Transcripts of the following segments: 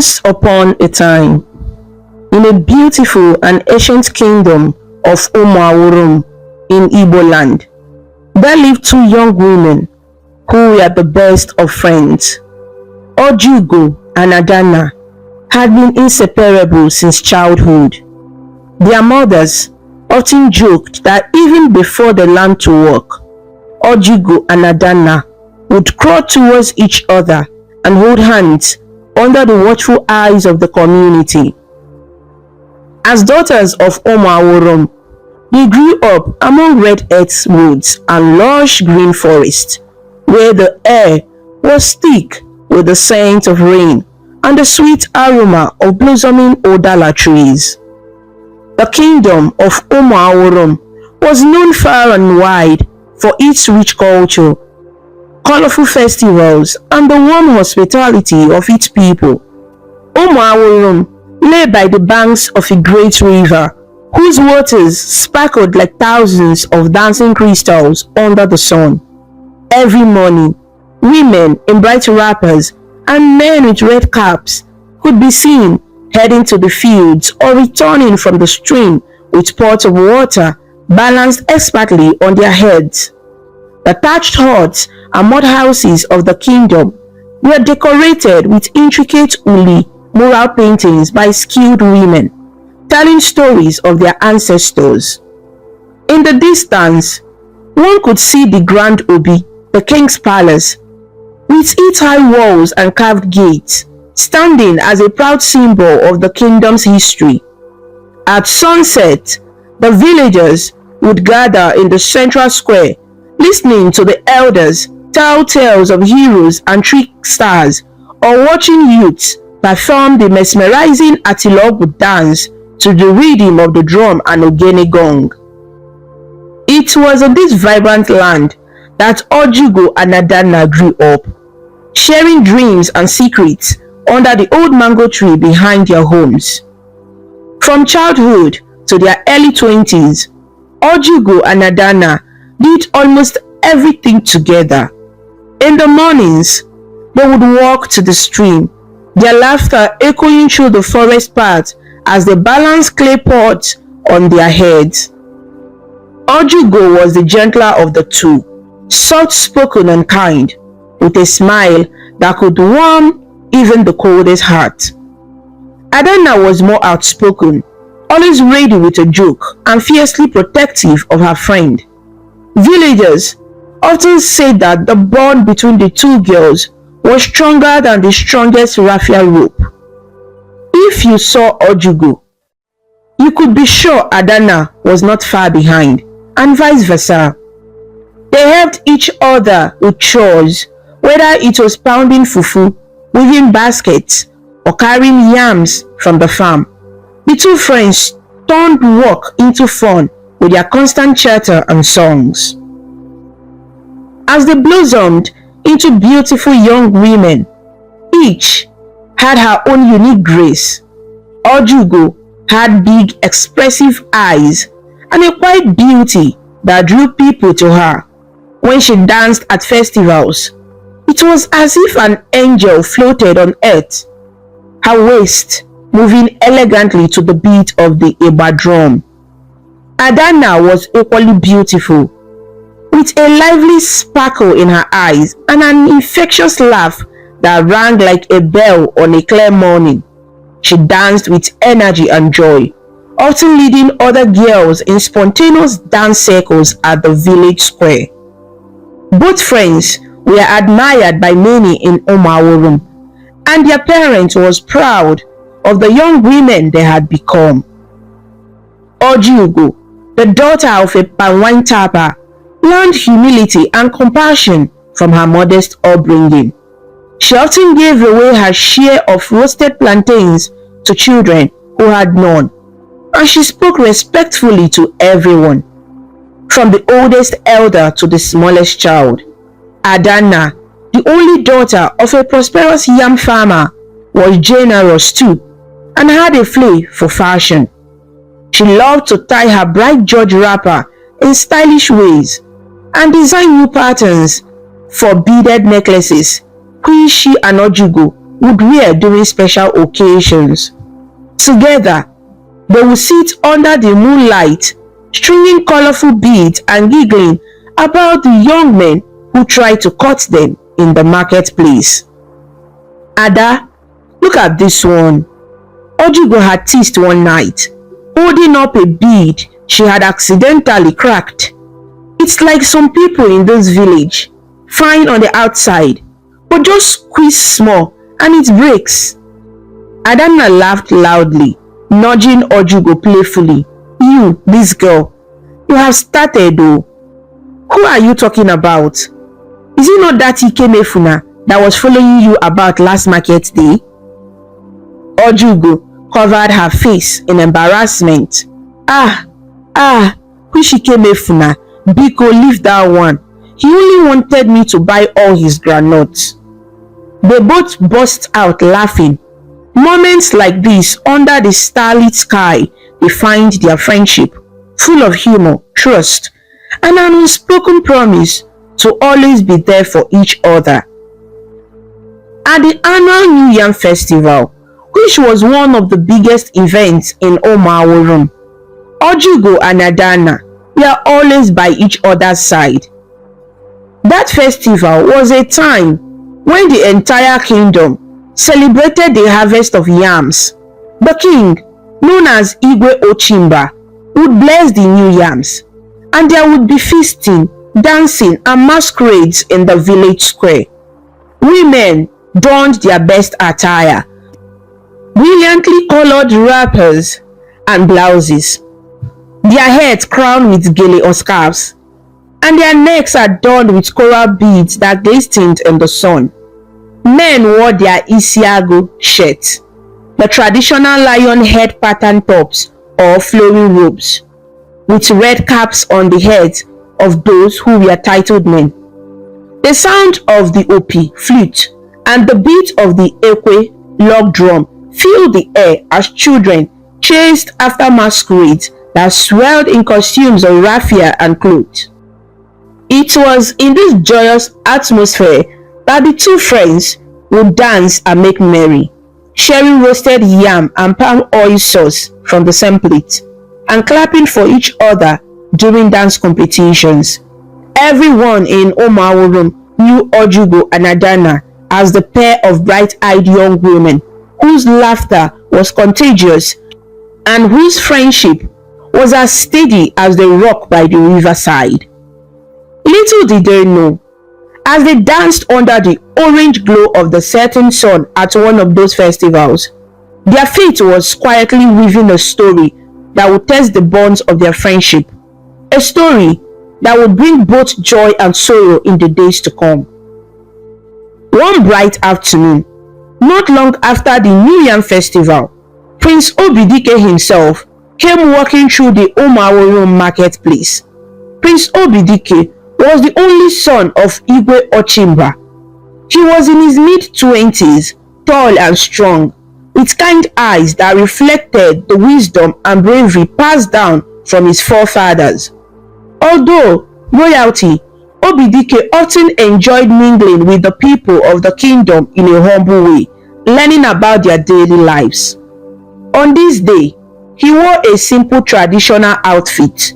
Once upon a time, in a beautiful and ancient kingdom of Umuawurum in Igbo land, there lived two young women who were the best of friends. Ojugo and Adana had been inseparable since childhood. Their mothers often joked that even before they learned to walk, Ojugo and Adana would crawl towards each other and hold hands under the watchful eyes of the community. As daughters of Umuawurum, they grew up among red earth woods and lush green forests, where the air was thick with the scent of rain and the sweet aroma of blossoming odala trees. The kingdom of Umuawurum was known far and wide for its rich culture, colorful festivals, and the warm hospitality of its people. Umuawurum lay by the banks of a great river, whose waters sparkled like thousands of dancing crystals under the sun. Every morning, women in bright wrappers and men with red caps could be seen heading to the fields or returning from the stream with pots of water balanced expertly on their heads. The thatched huts and mud houses of the kingdom were decorated with intricate uli mural paintings by skilled women, telling stories of their ancestors. In the distance, one could see the Grand Obi, the king's palace, with its high walls and carved gates, standing as a proud symbol of the kingdom's history. At sunset, the villagers would gather in the central square, listening to the elders tell tales of heroes and tricksters, or watching youths perform the mesmerizing Atilogu dance to the rhythm of the drum and ogene gong. It was in this vibrant land that Ojugo and Adana grew up, sharing dreams and secrets under the old mango tree behind their homes. From childhood to their early 20s, Ojugo and Adana did almost everything together. In the mornings, they would walk to the stream, their laughter echoing through the forest path as they balanced clay pots on their heads. Ojugo was the gentler of the two, soft-spoken and kind, with a smile that could warm even the coldest heart. Adana was more outspoken, always ready with a joke and fiercely protective of her friend. Villagers often said that the bond between the two girls was stronger than the strongest raffia rope. If you saw Ojugo, you could be sure Adana was not far behind, and vice versa. They helped each other with chores, whether it was pounding fufu, weaving baskets, or carrying yams from the farm. The two friends turned work into fun with their constant chatter and songs. As they blossomed into beautiful young women, each had her own unique grace. Ojugo had big, expressive eyes and a quiet beauty that drew people to her. When she danced at festivals, it was as if an angel floated on earth, her waist moving elegantly to the beat of the Eba drum. Adana was equally beautiful, with a lively sparkle in her eyes and an infectious laugh that rang like a bell on a clear morning. She danced with energy and joy, often leading other girls in spontaneous dance circles at the village square. Both friends were admired by many in Umuawurum, and their parents was proud of the young women they had become. Ojugo, the daughter of a palm tapper, learned humility and compassion from her modest upbringing. She often gave away her share of roasted plantains to children who had none, and she spoke respectfully to everyone, from the oldest elder to the smallest child. Adana, the only daughter of a prosperous yam farmer, was generous too and had a flair for fashion. She loved to tie her bright George wrapper in stylish ways and design new patterns for beaded necklaces, which she and Ojugo would wear during special occasions. Together, they would sit under the moonlight, stringing colorful beads and giggling about the young men who tried to cut them in the marketplace. Ada, look at this one. Ojugo had teased one night, holding up a bead she had accidentally cracked. It's like some people in this village, fine on the outside, but just squeeze small and it breaks. Adanna laughed loudly, nudging Ojugo playfully. You, this girl, you have started though. Who are you talking about? Is it not that Ikemefuna that was following you about last market day? Ojugo covered her face in embarrassment. Which Ikemefuna? Biko, leave that one. He only wanted me to buy all his groundnuts. They both burst out laughing. Moments like this under the starlit sky defined their friendship, full of humor, trust, and an unspoken promise to always be there for each other. At the annual New Yam Festival, which was one of the biggest events in Omaworum, Ojugo and Adanna were always by each other's side. That festival was a time when the entire kingdom celebrated the harvest of yams. The king, known as Igwe Ochimba, would bless the new yams, and there would be feasting, dancing, and masquerades in the village square. Women donned their best attire, brilliantly colored wrappers and blouses, their heads crowned with gele or scarves, and their necks adorned with coral beads that glistened in the sun. Men wore their isiago shirts, the traditional lion head pattern tops or flowing robes, with red caps on the heads of those who were titled men. The sound of the opi, flute, and the beat of the ekwe, log drum, filled the air as children chased after masquerades that swelled in costumes of raffia and clothes. It was in this joyous atmosphere that the two friends would dance and make merry, sharing roasted yam and palm oil sauce from the same plate, and clapping for each other during dance competitions. Everyone in Omaworum knew Ojugo and Adanna as the pair of bright-eyed young women whose laughter was contagious and whose friendship was as steady as the rock by the riverside. Little did they know, as they danced under the orange glow of the setting sun at one of those festivals, their fate was quietly weaving a story that would test the bonds of their friendship, a story that would bring both joy and sorrow in the days to come. One bright afternoon, not long after the New Yam Festival, Prince Obidike himself came walking through the Omaworum marketplace. Prince Obidike was the only son of Igwe Ochimba. He was in his mid-20s, tall and strong, with kind eyes that reflected the wisdom and bravery passed down from his forefathers. Although royalty, Obidike often enjoyed mingling with the people of the kingdom in a humble way, learning about their daily lives. On this day, he wore a simple traditional outfit,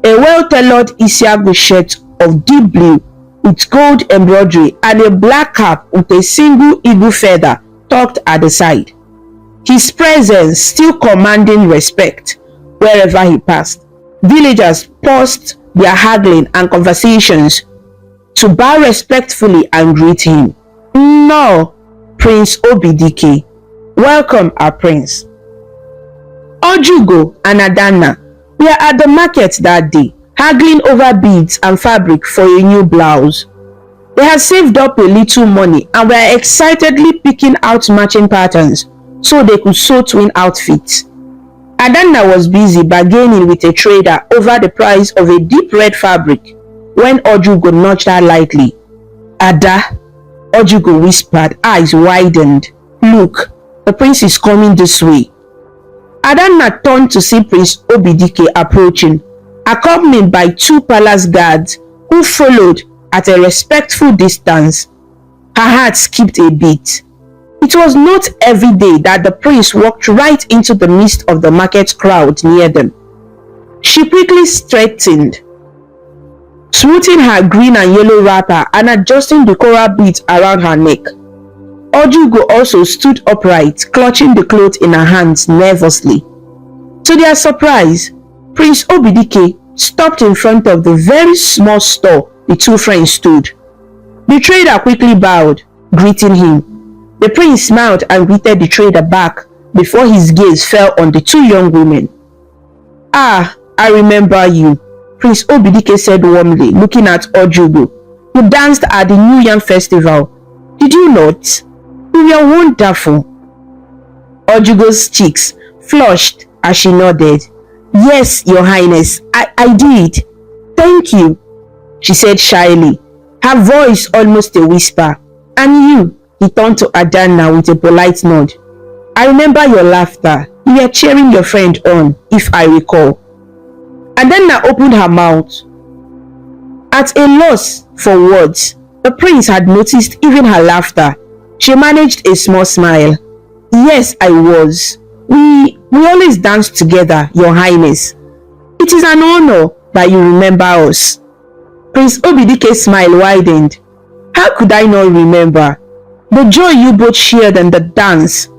a well-tailored isiago shirt of deep blue with gold embroidery and a black cap with a single eagle feather tucked at the side. His presence still commanding respect wherever he passed. Villagers paused their haggling and conversations to bow respectfully and greet him. "No, Prince Obidike, welcome our prince." Ojugo and Adanna were at the market that day, haggling over beads and fabric for a new blouse. They had saved up a little money and were excitedly picking out matching patterns so they could sew twin outfits. Adanna was busy bargaining with a trader over the price of a deep red fabric when Ojugo nudged her lightly. "Ada," Ojugo whispered, eyes widened. "Look, the prince is coming this way." Adanna turned to see Prince Obidike approaching, accompanied by two palace guards who followed at a respectful distance. Her heart skipped a beat. It was not every day that the prince walked right into the midst of the market crowd near them. She quickly straightened, smoothing her green and yellow wrapper and adjusting the coral beads around her neck. Ojugo also stood upright, clutching the cloth in her hands nervously. To their surprise, Prince Obidike stopped in front of the very small store the two friends stood. The trader quickly bowed, greeting him. The prince smiled and greeted the trader back before his gaze fell on the two young women. "Ah, I remember you," Prince Obidike said warmly, looking at Ojugo. "You danced at the New Yam Festival. Did you not? You were wonderful." Ojugo's cheeks flushed as she nodded. "Yes, Your Highness, I did. Thank you," she said shyly, her voice almost a whisper. "And you?" he turned to Adanna with a polite nod. "I remember your laughter. You were cheering your friend on, if I recall." Adanna opened her mouth, at a loss for words. The prince had noticed even her laughter. She managed a small smile. "Yes, I was. We always danced together, Your Highness. It is an honor that you remember us." Prince Obidike's smile widened. "How could I not remember? The joy you both shared in the dance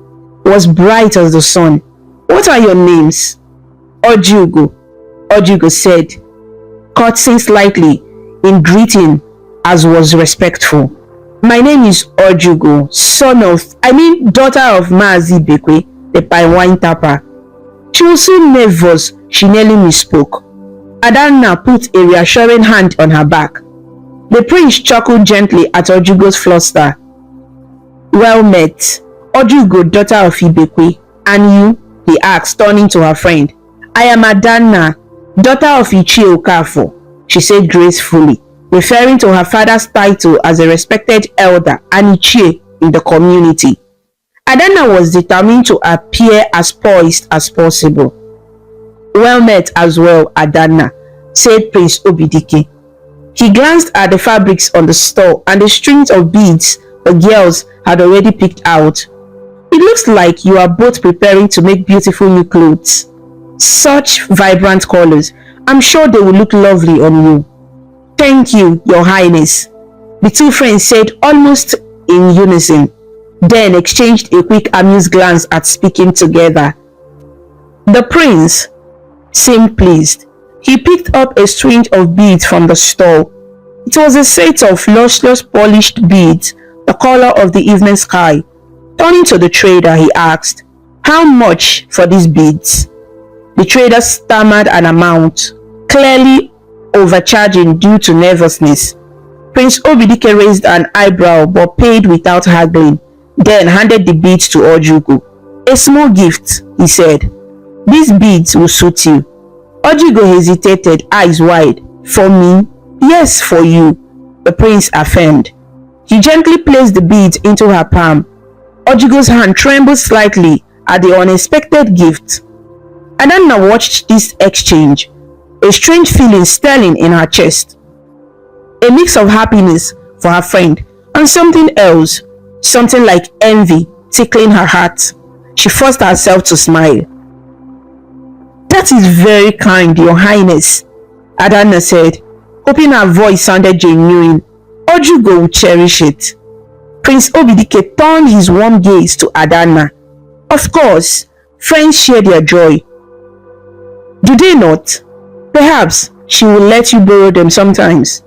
was bright as the sun. What are your names?" "Ojugo," Ojugo said, curtsying slightly in greeting as was respectful. "My name is Ojugo, daughter of Maazi Bekwe, the pine wine tapper." She was so nervous she nearly misspoke. Adanna put a reassuring hand on her back. The prince chuckled gently at Ojugo's fluster. "Well met, Ojugo, daughter of Ibekwe. And you?" he asked, turning to her friend. "I am Adanna, daughter of Ichie Okafo," she said gracefully, referring to her father's title as a respected elder and Ichie in the community. Adanna was determined to appear as poised as possible. "Well met as well, Adanna," said Prince Obidike. He glanced at the fabrics on the store and the strings of beads the girls had already picked out. "It looks like you are both preparing to make beautiful new clothes. Such vibrant colors. I'm sure they will look lovely on you." "Thank you, Your Highness," the two friends said almost in unison, then exchanged a quick amused glance at speaking together. The prince seemed pleased. He picked up a string of beads from the store. It was a set of lustrous polished beads, the color of the evening sky. Turning to the trader, he asked, "How much for these beads?" The trader stammered an amount, clearly overcharging due to nervousness. Prince Obidike raised an eyebrow but paid without haggling, then handed the beads to Ojugo. "A small gift," he said. "These beads will suit you." Ojugo hesitated, eyes wide. "For me?" "Yes, for you," the prince affirmed. He gently placed the beads into her palm. Ojugo's hand trembled slightly at the unexpected gift. Adanna watched this exchange, a strange feeling stirring in her chest. A mix of happiness for her friend and something else, something like envy, tickling her heart. She forced herself to smile. "That is very kind, Your Highness," Adanna said, hoping her voice sounded genuine. "Ojugo will cherish it." Prince Obidike turned his warm gaze to Adanna. Of course, friends share their joy. Do they not? Perhaps she will let you borrow them sometimes.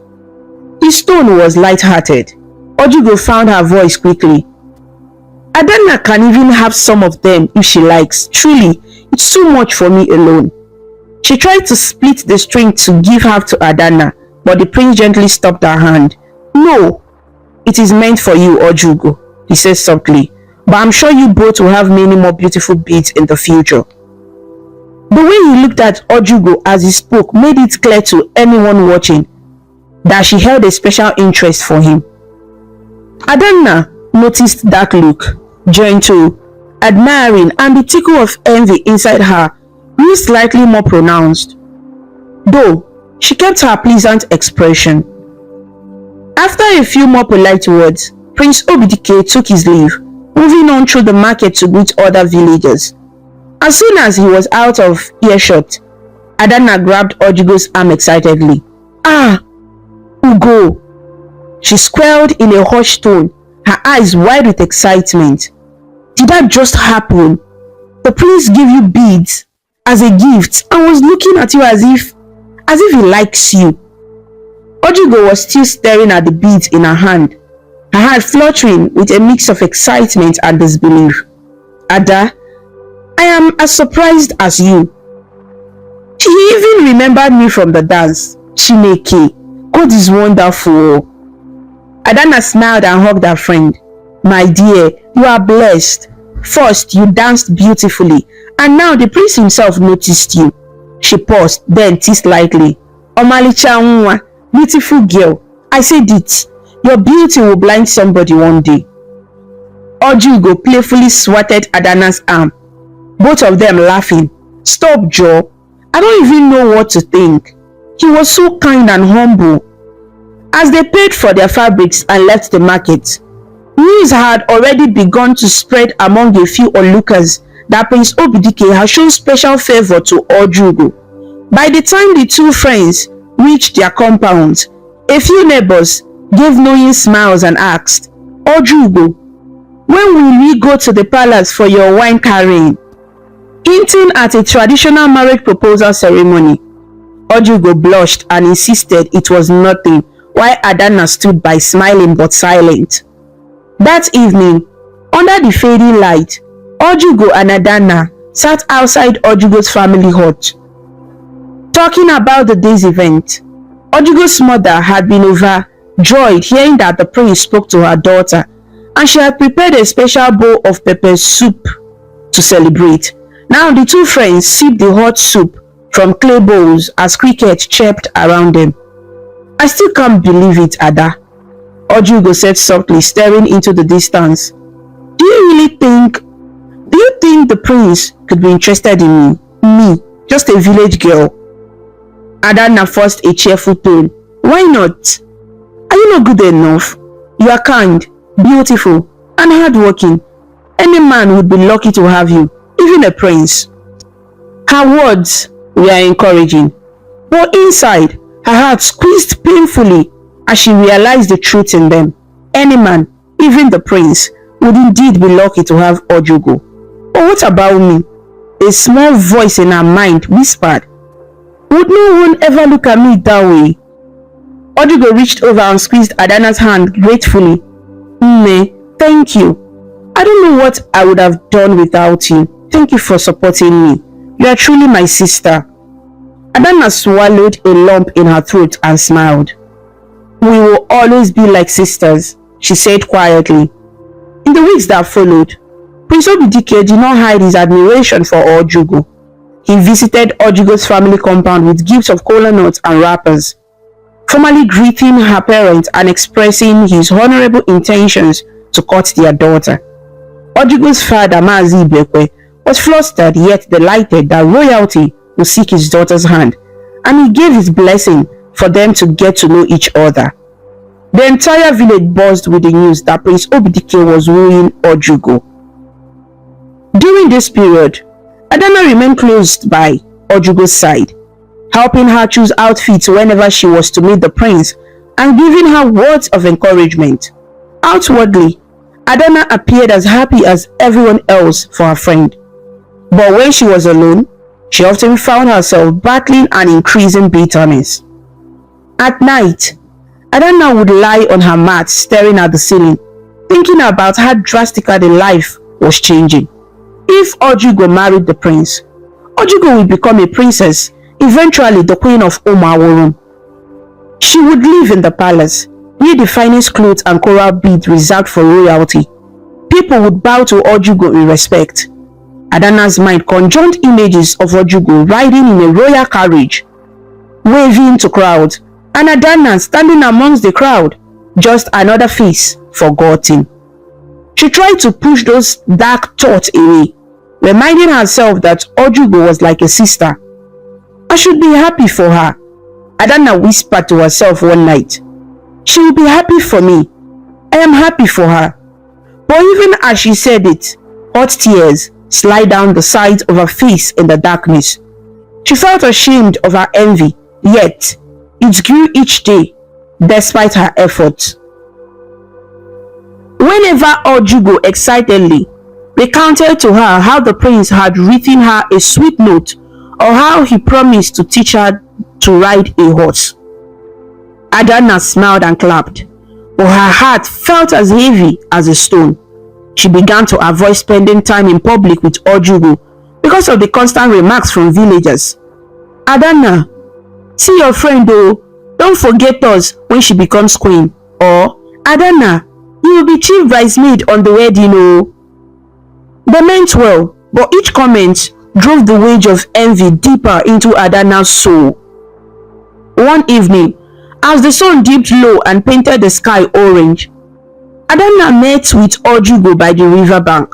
His tone was light-hearted. Ojugo found her voice quickly. "Adanna can even have some of them if she likes. Truly, it's too much for me alone." She tried to split the string to give half to Adanna, but the prince gently stopped her hand. "No, it is meant for you, Ojugo," he said softly, "but I'm sure you both will have many more beautiful beads in the future." The way he looked at Ojugo as he spoke made it clear to anyone watching that she held a special interest for him. Adanna noticed that look, gentle, admiring, and the tickle of envy inside her grew slightly more pronounced, though she kept her pleasant expression. After a few more polite words, Prince Obidike took his leave. moving on through the market to greet other villagers. As soon as he was out of earshot, Adanna grabbed Ojugo's arm excitedly. "Ah, Ugo!" she squealed in a hushed tone, her eyes wide with excitement. "Did that just happen? The prince gave you beads as a gift and was looking at you as if he likes you." Ojugo was still staring at the beads in her hand, her heart fluttering with a mix of excitement and disbelief. "Ada, I am as surprised as you. She even remembered me from the dance. Chineke, God is wonderful." Adanna smiled and hugged her friend. "My dear, you are blessed. First, you danced beautifully, and now the prince himself noticed you." She paused, then teased lightly. "Omalicha nwa, beautiful girl, I said it. Your beauty will blind somebody one day." Ojugo playfully swatted Adanna's arm, both of them laughing. "Stop, Joe. I don't even know what to think. He was so kind and humble." As they paid for their fabrics and left the market, news had already begun to spread among a few onlookers that Prince Obidike had shown special favor to Ojugo. By the time the two friends reached their compounds, a few neighbors gave knowing smiles and asked, "Ojugo, when will we go to the palace for your wine carrying?" Hinting at a traditional marriage proposal ceremony. Ojugo blushed and insisted it was nothing, while Adanna stood by smiling but silent. That evening, under the fading light, Ojugo and Adanna sat outside Ojugo's family hut, talking about the day's event. Ojugo's mother had been overjoyed hearing that the prince spoke to her daughter, and she had prepared a special bowl of pepper soup to celebrate. Now the two friends sipped the hot soup from clay bowls as crickets chirped around them. "I still can't believe it, Ada," Ojugo said softly, staring into the distance. Do you think the prince could be interested in me? Me, just a village girl?" Adanna forced a cheerful tone. "Why not? Are you not good enough? You are kind, beautiful, and hardworking. Any man would be lucky to have you, even a prince." Her words were encouraging, but inside, her heart squeezed painfully as she realized the truth in them. Any man, even the prince, would indeed be lucky to have Ojugo. "But what about me?" A small voice in her mind whispered. "Would no one ever look at me that way?" Ojugo reached over and squeezed Adanna's hand gratefully. "Mme, thank you. I don't know what I would have done without you. Thank you for supporting me. You are truly my sister." Adanna swallowed a lump in her throat and smiled. "We will always be like sisters," she said quietly. In the weeks that followed, Prince Obidike did not hide his admiration for Ojugo. He visited Ojugo's family compound with gifts of kola nuts and wrappers, formally greeting her parents and expressing his honorable intentions to court their daughter. Ojugo's father, Mazi Ibekwe, was flustered yet delighted that royalty would seek his daughter's hand, and he gave his blessing for them to get to know each other. The entire village buzzed with the news that Prince Obidike was wooing Ojugo. During this period, Adanna remained close by Ojugo's side, helping her choose outfits whenever she was to meet the prince and giving her words of encouragement. Outwardly, Adanna appeared as happy as everyone else for her friend. But when she was alone, she often found herself battling an increasing bitterness. At night, Adanna would lie on her mat staring at the ceiling, thinking about how drastically life was changing. If Ojugo married the prince, Ojugo would become a princess, eventually the queen of Umaworum. She would live in the palace, wear the finest clothes and coral beads reserved for royalty. People would bow to Ojugo in respect. Adanna's mind conjured images of Ojugo riding in a royal carriage, waving to crowds, and Adanna standing amongst the crowd, just another face forgotten. She tried to push those dark thoughts away, reminding herself that Ojugo was like a sister. I should be happy for her, Adanna whispered to herself one night. She will be happy for me. I am happy for her. But even as she said it, hot tears slid down the sides of her face in the darkness. She felt ashamed of her envy, yet it grew each day despite her efforts. Whenever Ojugo excitedly recounted to her how the prince had written her a sweet note or how he promised to teach her to ride a horse, Adanna smiled and clapped, but her heart felt as heavy as a stone. She began to avoid spending time in public with Ojugo because of the constant remarks from villagers. Adanna, see your friend though, don't forget us when she becomes queen. Or, Adanna, you will be chief bridesmaid on the wedding oh. They meant well, but each comment drove the wage of envy deeper into Adanna's soul. One evening, as the sun dipped low and painted the sky orange, Adanna met with Ojugo by the riverbank,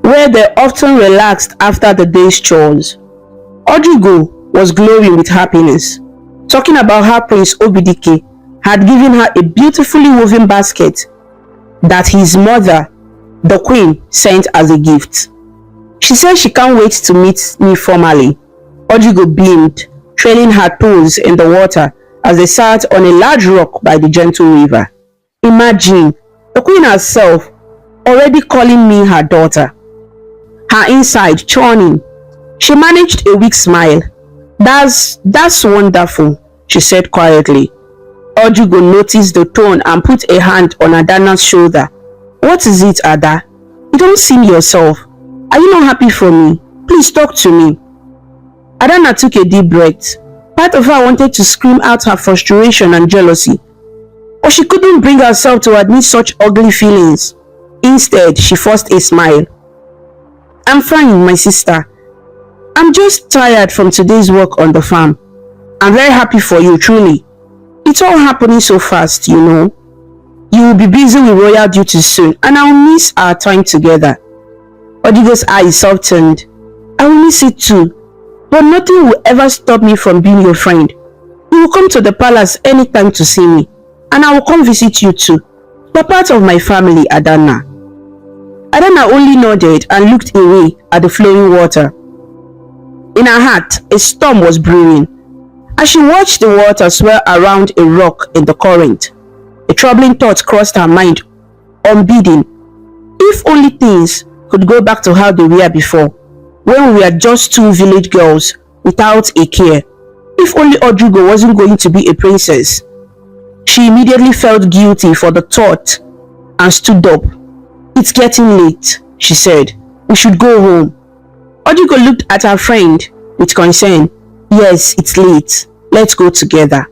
where they often relaxed after the day's chores. Ojugo was glowing with happiness, talking about how Prince Obidike had given her a beautifully woven basket that his mother, the queen, sent as a gift. She said she can't wait to meet me formally. Ojugo beamed, trailing her toes in the water as they sat on a large rock by the gentle river. Imagine, the queen herself already calling me her daughter. Her inside churning. She managed a weak smile. That's wonderful, she said quietly. Ojugo noticed the tone and put a hand on Adanna's shoulder. What is it, Ada? You don't seem yourself. Are you not happy for me? Please talk to me. Adanna took a deep breath. Part of her wanted to scream out her frustration and jealousy, but she couldn't bring herself to admit such ugly feelings. Instead, she forced a smile. I'm fine, my sister. I'm just tired from today's work on the farm. I'm very happy for you, truly. It's all happening so fast, you know. You will be busy with royal duties soon, and I'll miss our time together. Ojugo's eyes softened. I will miss it too, but nothing will ever stop me from being your friend. You will come to the palace anytime to see me, and I will come visit you too. You're part of my family, Adanna. Adanna only nodded and looked away at the flowing water. In her heart, a storm was brewing. As she watched the water swirl around a rock in the current, a troubling thought crossed her mind, unbidden. If only things could go back to how they were before, when we were just two village girls without a care. If only Ojugo wasn't going to be a princess. She immediately felt guilty for the thought and stood up. It's getting late, she said. We should go home. Ojugo looked at her friend with concern. Yes, it's late. Let's go together.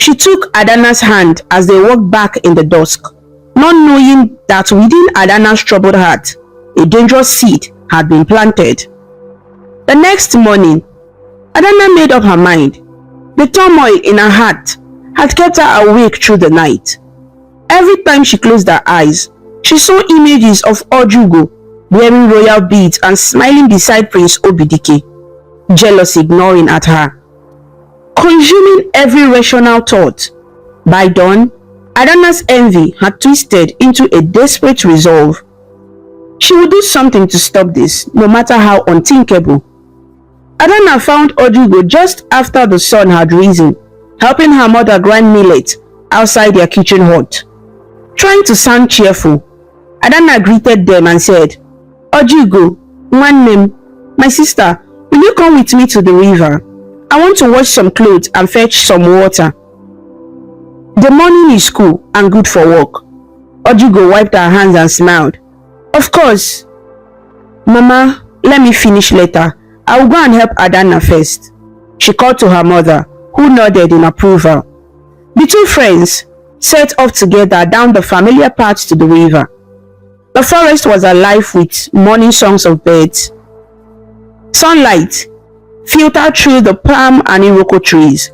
She took Adanna's hand as they walked back in the dusk, not knowing that within Adanna's troubled heart, a dangerous seed had been planted. The next morning, Adanna made up her mind. The turmoil in her heart had kept her awake through the night. Every time she closed her eyes, she saw images of Ojugo wearing royal beads and smiling beside Prince Obidike, jealousy gnawing at her, consuming every rational thought. By dawn, Adanna's envy had twisted into a desperate resolve. She would do something to stop this, no matter how unthinkable. Adanna found Ojugo just after the sun had risen, helping her mother grind millet outside their kitchen hut. Trying to sound cheerful, Adanna greeted them and said, Ojugo, Nwannem, my sister, will you come with me to the river? I want to wash some clothes and fetch some water. The morning is cool and good for work. Ojugo wiped her hands and smiled. Of course. Mama, let me finish later. I will go and help Adanna first. She called to her mother, who nodded in approval. The two friends set off together down the familiar path to the river. The forest was alive with morning songs of birds. Sunlight filtered through the palm and iroko trees,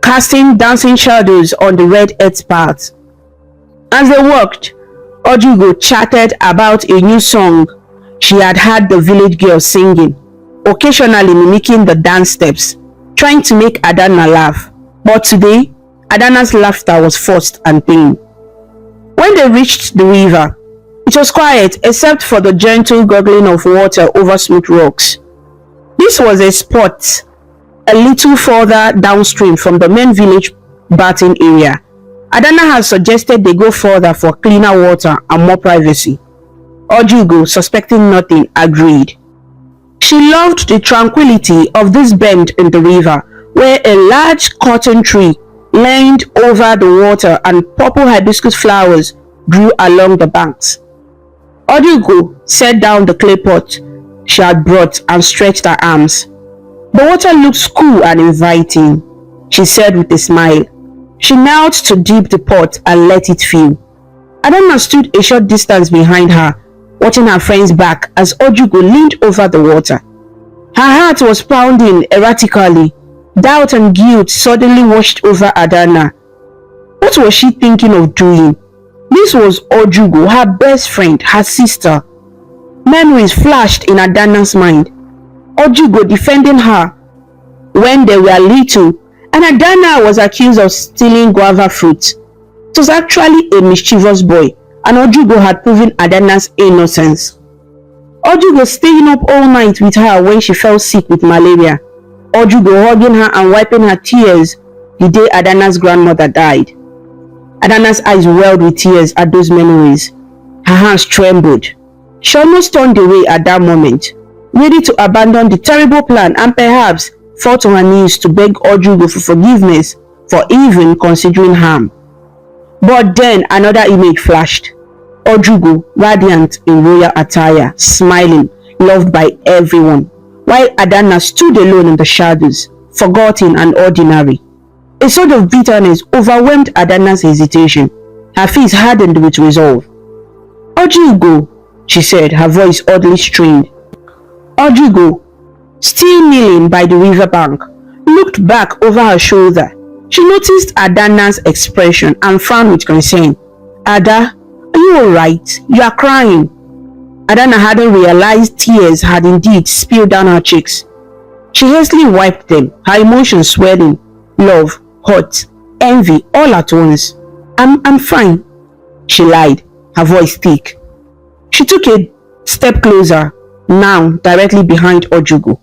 casting dancing shadows on the red earth path. As they walked, Ojugo chatted about a new song she had heard the village girls singing, occasionally mimicking the dance steps, trying to make Adanna laugh. But today, Adanna's laughter was forced and pained. When they reached the river, It was quiet except for the gentle gurgling of water over smooth rocks. This was a spot a little further downstream from the main village bathing area. Adana had suggested they go further for cleaner water and more privacy. Ojugo, suspecting nothing, agreed. She loved the tranquility of this bend in the river, where a large cotton tree leaned over the water and purple hibiscus flowers grew along the banks. Ojugo set down the clay pot she had brought and stretched her arms. The water looked cool and inviting, she said with a smile. She knelt to dip the pot and let it fill. Adana stood a short distance behind her, watching her friend's back as Ojugo leaned over the water. Her heart was pounding erratically. Doubt and guilt suddenly washed over Adana. What was she thinking of doing? This was Ojugo, her best friend, her sister. Memories flashed in Adana's mind. Ojugo defending her when they were little, and Adana was accused of stealing guava fruit. It was actually a mischievous boy, and Ojugo had proven Adana's innocence. Ojugo staying up all night with her when she fell sick with malaria. Ojugo hugging her and wiping her tears the day Adana's grandmother died. Adana's eyes welled with tears at those memories. Her hands trembled. She almost turned away at that moment, ready to abandon the terrible plan and perhaps fall to her knees to beg Ojugo for forgiveness for even considering harm. But then another image flashed. Ojugo, radiant in royal attire, smiling, loved by everyone, while Adana stood alone in the shadows, forgotten and ordinary. A sort of bitterness overwhelmed Adana's hesitation. Her face hardened with resolve. Ojugo, she said, her voice oddly strained. Ojugo, still kneeling by the riverbank, looked back over her shoulder. She noticed Adana's expression and frowned with concern. Ada, are you alright? You are crying. Adana hadn't realized tears had indeed spilled down her cheeks. She hastily wiped them, her emotions swelling, love, hurt, envy, all at once. I'm fine, she lied, her voice thick. She took a step closer, now directly behind Ojugo.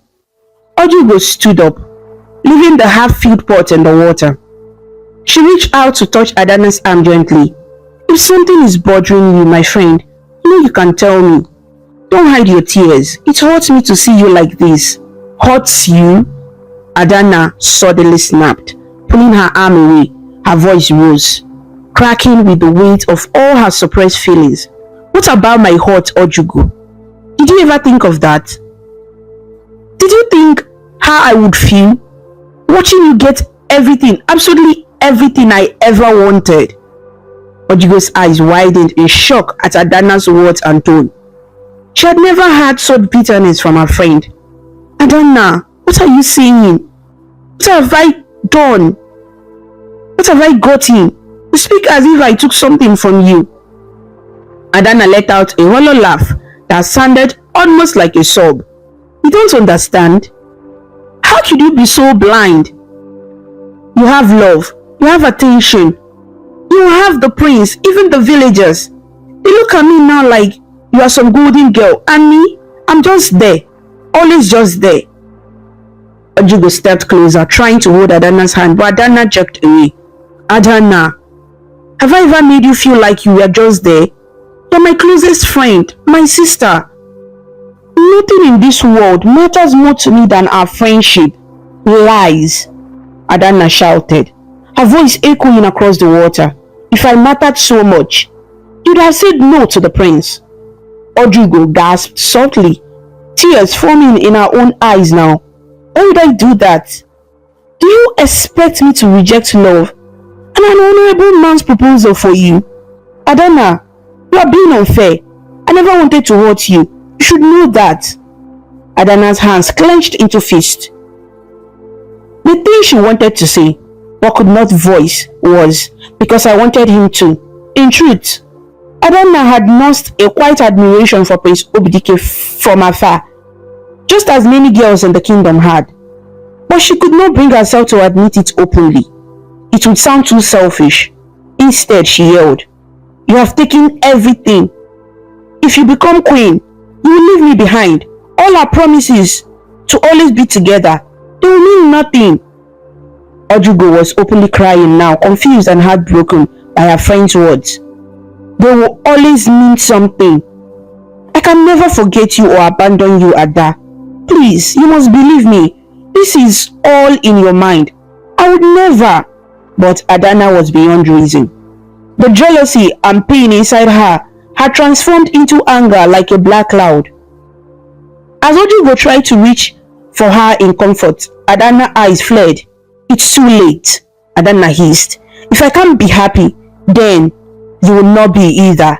Ojugo stood up, leaving the half-filled pot in the water. She reached out to touch Adana's arm gently. If something is bothering you, my friend, you can tell me. Don't hide your tears. It hurts me to see you like this. Hurts you? Adana suddenly snapped, pulling her arm away. Her voice rose, cracking with the weight of all her suppressed feelings. What about my hurt, Ojugo? Did you ever think of that? Did you think how I would feel watching you get everything, absolutely everything I ever wanted? Ojugo's eyes widened in shock at Adana's words and tone. She had never had such bitterness from her friend. Adana, what are you saying? What have I done? What have I gotten? You speak as if I took something from you. Adana let out a hollow laugh that sounded almost like a sob. You don't understand? How could you be so blind? You have love, you have attention, you have the prince, even the villagers. They look at me now like you are some golden girl, and me, I'm just there, always just there. Ojugo stepped closer, trying to hold Adana's hand, but Adana jerked away. Adana, have I ever made you feel like you were just there? You're my closest friend, my sister. Nothing in this world matters more to me than our friendship. Lies, Adana shouted, her voice echoing across the water. If I mattered so much, you'd have said no to the prince. Ojugo gasped softly, tears forming in her own eyes now. Why would I do that? Do you expect me to reject love and an honorable man's proposal for you? Adana, you are being unfair. I never wanted to hurt you. You should know that. Adana's hands clenched into fists. The thing she wanted to say, but could not voice, was, because I wanted him to. In truth, Adana had nursed a quiet admiration for Prince Obidike from afar, just as many girls in the kingdom had. But she could not bring herself to admit it openly. It would sound too selfish. Instead, she yelled, "You have taken everything. if you become queen, you will leave me behind. All our promises to always be together, they will mean nothing. Ojugo was openly crying now, confused and heartbroken by her friend's words. They will always mean something. I can never forget you or abandon you, Ada. Please, you must believe me. This is all in your mind. I would never. But Adana was beyond reason. The jealousy and pain inside her had transformed into anger like a black cloud. As Ojugo tried to reach for her in comfort, Adana's eyes fled. It's too late, Adana hissed. If I can't be happy, then you will not be either.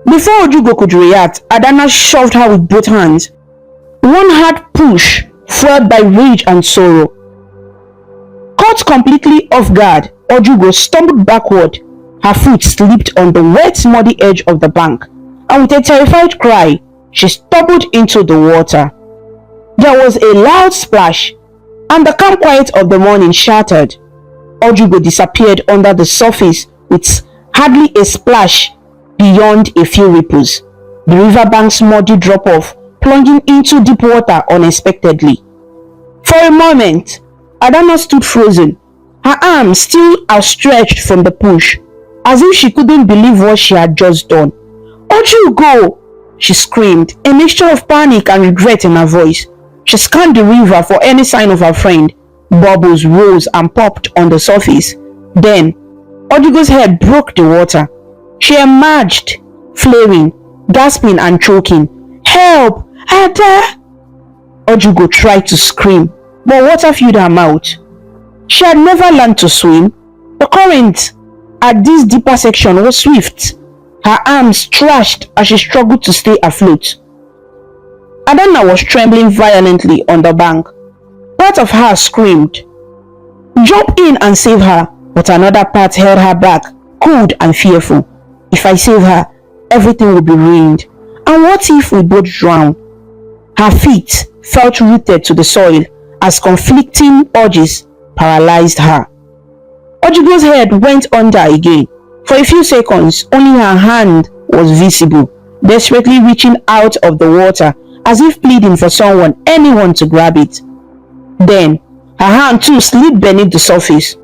Before Ojugo could react, Adana shoved her with both hands. One hard push, fueled by rage and sorrow. Caught completely off guard, Ojugo stumbled backward. Her foot slipped on the wet, muddy edge of the bank, and with a terrified cry, she stumbled into the water. There was a loud splash, and the calm quiet of the morning shattered. Ojugo disappeared under the surface with hardly a splash beyond a few ripples. The riverbank's muddy drop-off plunging into deep water unexpectedly. For a moment, Adana stood frozen, her arms still outstretched from the push, as if she couldn't believe what she had just done. "Ojugo!" she screamed, a mixture of panic and regret in her voice. She scanned the river for any sign of her friend. Bubbles rose and popped on the surface. Then, Ojugo's head broke the water. She emerged, flaring, gasping and choking. "Help! Ada!" Ojugo tried to scream, but water filled her mouth. She had never learned to swim. The current at this deeper section was swift. Her arms thrashed as she struggled to stay afloat. Adana was trembling violently on the bank. Part of her screamed, "Jump in and save her," but another part held her back, cold and fearful. "If I save her, everything will be ruined. And what if we both drown?" Her feet felt rooted to the soil as conflicting urges paralyzed her. Ojugo's head went under again. For a few seconds, only her hand was visible, desperately reaching out of the water as if pleading for anyone to grab it. Then, her hand too slid beneath the surface.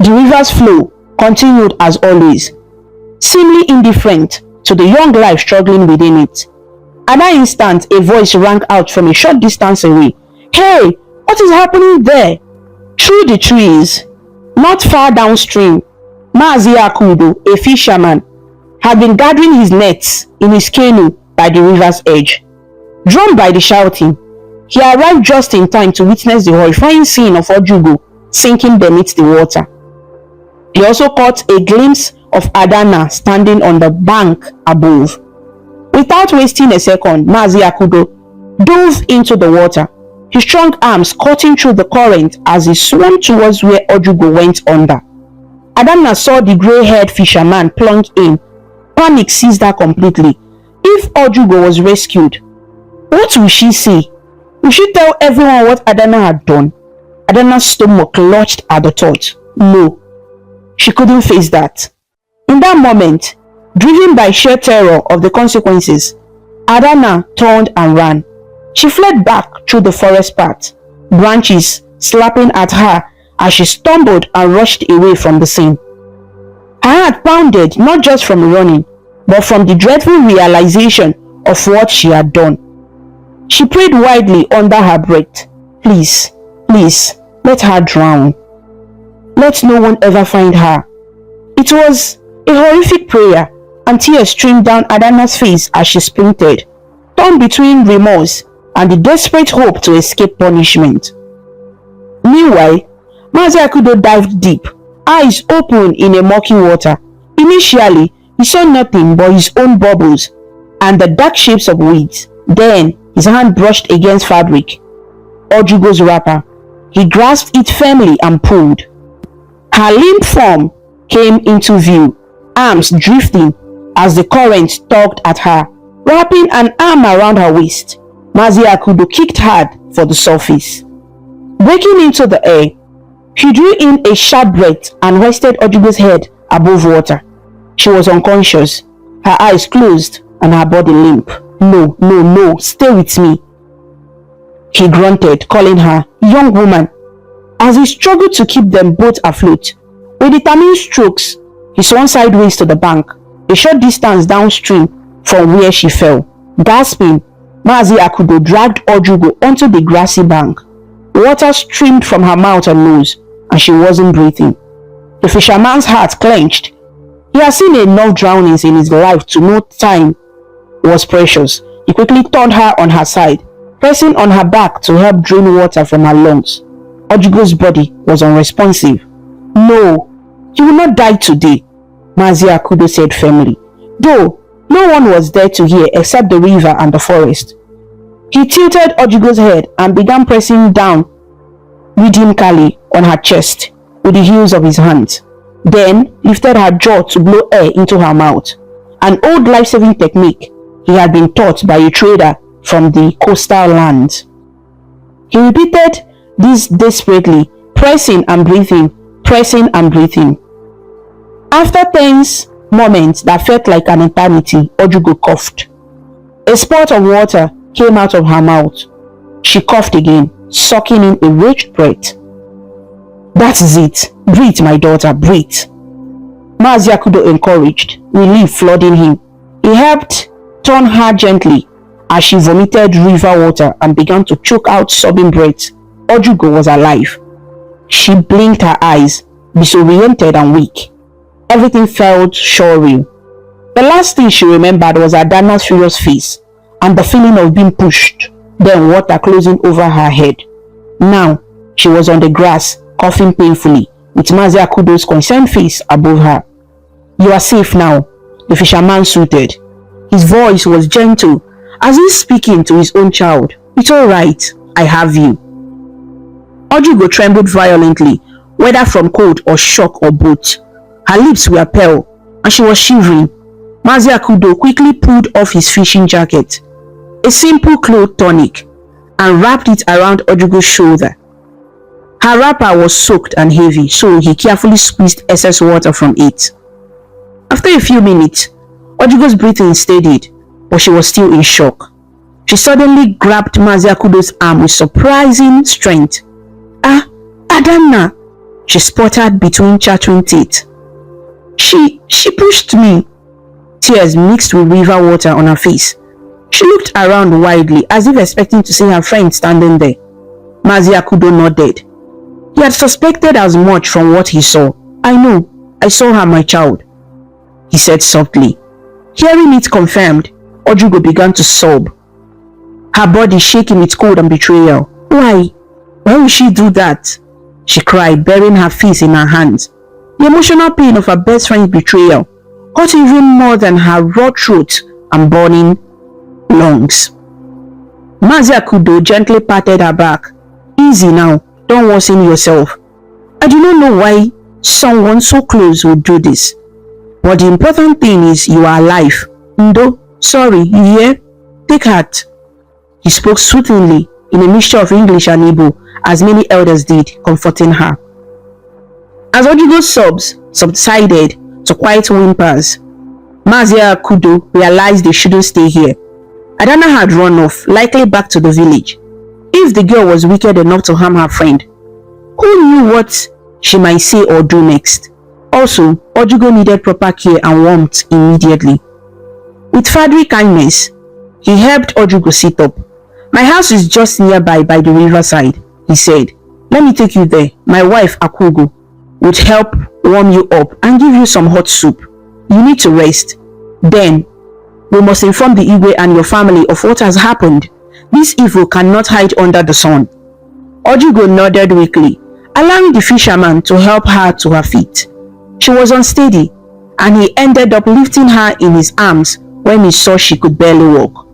The river's flow continued as always, seemingly indifferent to the young life struggling within it. At that instant, a voice rang out from a short distance away. "Hey, what is happening there?" Through the trees, not far downstream, Mazi Akudo, a fisherman, had been gathering his nets in his canoe by the river's edge. Drawn by the shouting, he arrived just in time to witness the horrifying scene of Ojugo sinking beneath the water. He also caught a glimpse of Adana standing on the bank above. Without wasting a second, Mazi Akudo dove into the water, his strong arms cutting through the current as he swam towards where Ojugo went under. Adana saw the grey-haired fisherman plunge in. Panic seized her completely. If Ojugo was rescued, what would she say? Would she tell everyone what Adana had done? Adana's stomach clutched at the thought. No, she couldn't face that. In that moment, driven by sheer terror of the consequences, Adana turned and ran. She fled back through the forest path, branches slapping at her as she stumbled and rushed away from the scene. Her heart pounded not just from running, but from the dreadful realization of what she had done. She prayed wildly under her breath, "Please, please, let her drown. Let no one ever find her." It was a horrific prayer, and tears streamed down Adana's face as she sprinted, torn between remorse and the desperate hope to escape punishment. Meanwhile, Mazi Akudo dived deep, eyes open in a murky water. Initially, he saw nothing but his own bubbles and the dark shapes of weeds. Then, his hand brushed against fabric, Ojugo's wrapper. He grasped it firmly and pulled. Her limp form came into view, arms drifting as the current tugged at her, wrapping an arm around her waist. Mazi Akudo kicked hard for the surface. Breaking into the air, he drew in a sharp breath and hoisted Ojugo's head above water. She was unconscious, her eyes closed, and her body limp. No, no, no, stay with me, he grunted, calling her, young woman, as he struggled to keep them both afloat. With determined strokes, he swung sideways to the bank, a short distance downstream from where she fell. Gasping, Mazi Akudo dragged Ojugo onto the grassy bank. Water streamed from her mouth and nose, and she wasn't breathing. The fisherman's heart clenched. He had seen enough drownings in his life to know time was precious. He quickly turned her on her side, pressing on her back to help drain water from her lungs. Ojugo's body was unresponsive. No, you will not die today, Mazi Akudo said firmly, though no one was there to hear except the river and the forest. He tilted Ojugo's head and began pressing down rhythmically on her chest with the heels of his hands, then lifted her jaw to blow air into her mouth, an old life-saving technique he had been taught by a trader from the coastal lands. He repeated this desperately, pressing and breathing, pressing and breathing. After tense moments that felt like an eternity, Ojugo coughed. A spurt of water came out of her mouth. She coughed again, sucking in a rich breath. That is it. Breathe, my daughter, breathe, Mazi Akudo encouraged, relief flooding him. He helped turn her gently as she vomited river water and began to choke out sobbing breaths. Ojugo was alive. She blinked her eyes, disoriented and weak. Everything felt surreal. The last thing she remembered was Adana's furious face and the feeling of being pushed, then water closing over her head. Now, she was on the grass, coughing painfully, with Mazi Akudo's concerned face above her. You are safe now, the fisherman suited. His voice was gentle, as if speaking to his own child. It's all right, I have you. Ojugo trembled violently, whether from cold or shock or both. Her lips were pale, and she was shivering. Mazi Akudo quickly pulled off his fishing jacket, a simple cloth tunic, and wrapped it around Ojugo's shoulder. Her wrapper was soaked and heavy, so he carefully squeezed excess water from it. After a few minutes, Ojugo's breathing steadied, but she was still in shock. She suddenly grabbed Mazi Akudo's arm with surprising strength. Ah, Adana, she sputtered between chattering teeth. She pushed me. Tears mixed with river water on her face. She looked around widely as if expecting to see her friend standing there. Mazi Akudo nodded. He had suspected as much from what he saw. I know, I saw her, my child, he said softly. Hearing it confirmed, Ojugo began to sob, her body shaking with cold and betrayal. Why would she do that? She cried, burying her face in her hands. The emotional pain of her best friend's betrayal hurt even more than her raw throat and burning lungs. Mazi Akudo gently patted her back. Easy now, don't worsen yourself. I do not know why someone so close would do this, but the important thing is you are alive. Ndo, sorry, you hear? Take heart. He spoke soothingly in a mixture of English and Igbo, as many elders did, comforting her. As Ojugo's sobs subsided to quiet whimpers, Mazi Akudo realized they shouldn't stay here. Adana had run off, likely back to the village. If the girl was wicked enough to harm her friend, who knew what she might say or do next? Also, Ojugo needed proper care and warmth immediately. With fatherly kindness, he helped Ojugo sit up. My house is just nearby by the riverside, he said. Let me take you there. My wife, Akugo, would help warm you up and give you some hot soup. You need to rest. Then, we must inform the Igwe and your family of what has happened. This evil cannot hide under the sun. Ojugo nodded weakly, allowing the fisherman to help her to her feet. She was unsteady, and he ended up lifting her in his arms when he saw she could barely walk.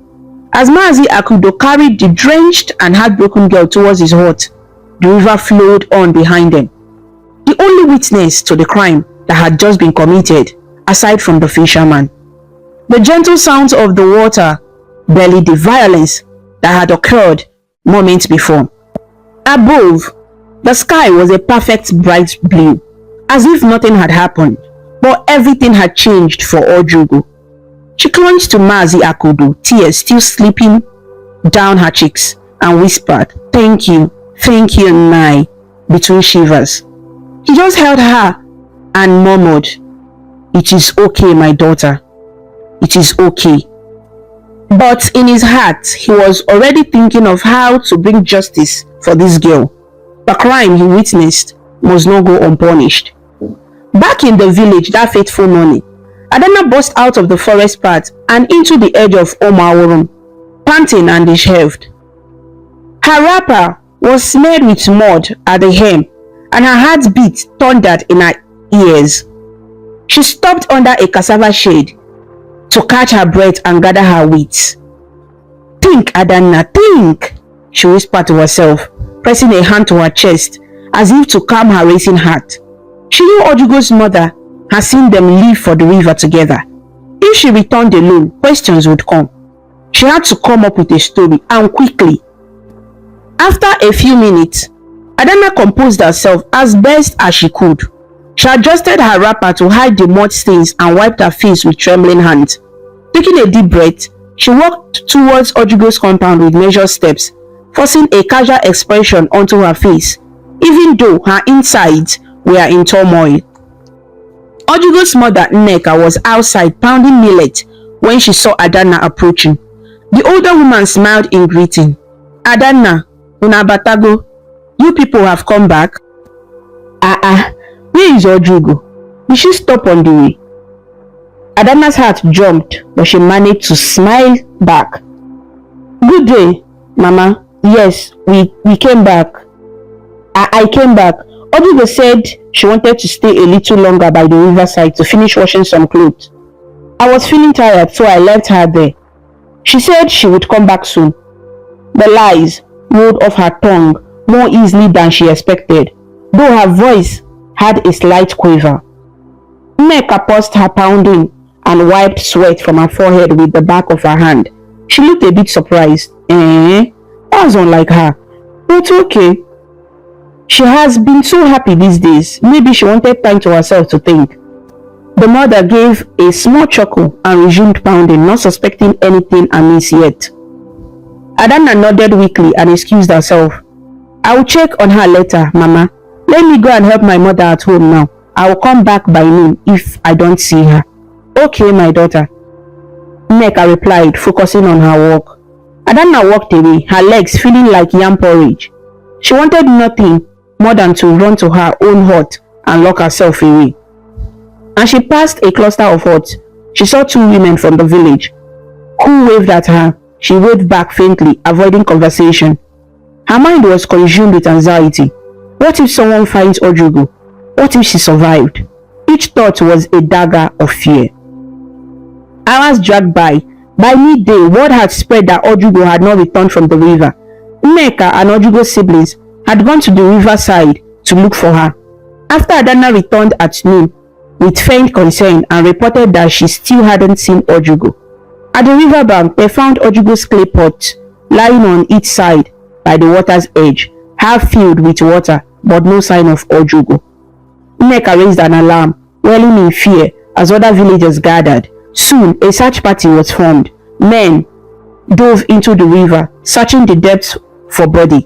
As Mazi Akudo carried the drenched and heartbroken girl towards his hut, the river flowed on behind them. The only witness to the crime that had just been committed, aside from the fisherman. The gentle sounds of the water belied the violence that had occurred moments before. Above, the sky was a perfect bright blue, as if nothing had happened, but everything had changed for Ojugo. She clung to Mazi Akudo, tears still slipping down her cheeks, and whispered, thank you, Nai, between shivers. He just held her and murmured, it is okay, my daughter. It is okay. But in his heart, he was already thinking of how to bring justice for this girl. The crime he witnessed must not go unpunished. Back in the village that fateful morning, Adana burst out of the forest path and into the edge of Omaworum, panting and dishevelled. Her wrapper was smeared with mud at the hem, and her heartbeat thundered in her ears. She stopped under a cassava shade to catch her breath and gather her wits. Think, Adana, think, she whispered to herself, pressing a hand to her chest as if to calm her racing heart. She knew Ojugo's mother had seen them leave for the river together. If she returned alone, questions would come. She had to come up with a story, and quickly. After a few minutes, Adana composed herself as best as she could. She adjusted her wrapper to hide the mud stains and wiped her face with trembling hands. Taking a deep breath, she walked towards Ojugo's compound with measured steps, forcing a casual expression onto her face, even though her insides were in turmoil. Ojugo's mother, Nneka, was outside pounding millet when she saw Adana approaching. The older woman smiled in greeting. Adana, Unabatago, you people have come back? Where is Ojugo? Did she stop on the way? Adana's heart jumped, but she managed to smile back. Good day, Mama. Yes, we came back. I came back. Ojugo said she wanted to stay a little longer by the riverside to finish washing some clothes. I was feeling tired, so I left her there. She said she would come back soon. The lies rolled off her tongue more easily than she expected, though her voice had a slight quiver. Nneka paused her pounding and wiped sweat from her forehead with the back of her hand. She looked a bit surprised. That's unlike her. But okay. She has been so happy these days. Maybe she wanted time to herself to think. The mother gave a small chuckle and resumed pounding, not suspecting anything amiss yet. Adana nodded weakly and excused herself. I will check on her later, Mama. Let me go and help my mother at home now. I will come back by noon if I don't see her. Okay, my daughter. Nneka replied, focusing on her walk. Adana walked away, her legs feeling like yam porridge. She wanted nothing more than to run to her own hut and lock herself away. As she passed a cluster of huts, she saw two women from the village. Who waved at her? She waved back faintly, avoiding conversation. Her mind was consumed with anxiety. What if someone finds Ojugo? What if she survived? Each thought was a dagger of fear. Hours dragged by. By midday, word had spread that Ojugo had not returned from the river. Nneka and Ojugo's siblings had gone to the riverside to look for her. After Adana returned at noon with feigned concern and reported that she still hadn't seen Ojugo. At the riverbank, they found Ojugo's clay pot lying on each side by the water's edge, half filled with water, but no sign of Ojugo. Nneka raised an alarm, wailing in fear as other villagers gathered. Soon, a search party was formed. Men dove into the river, searching the depths for body,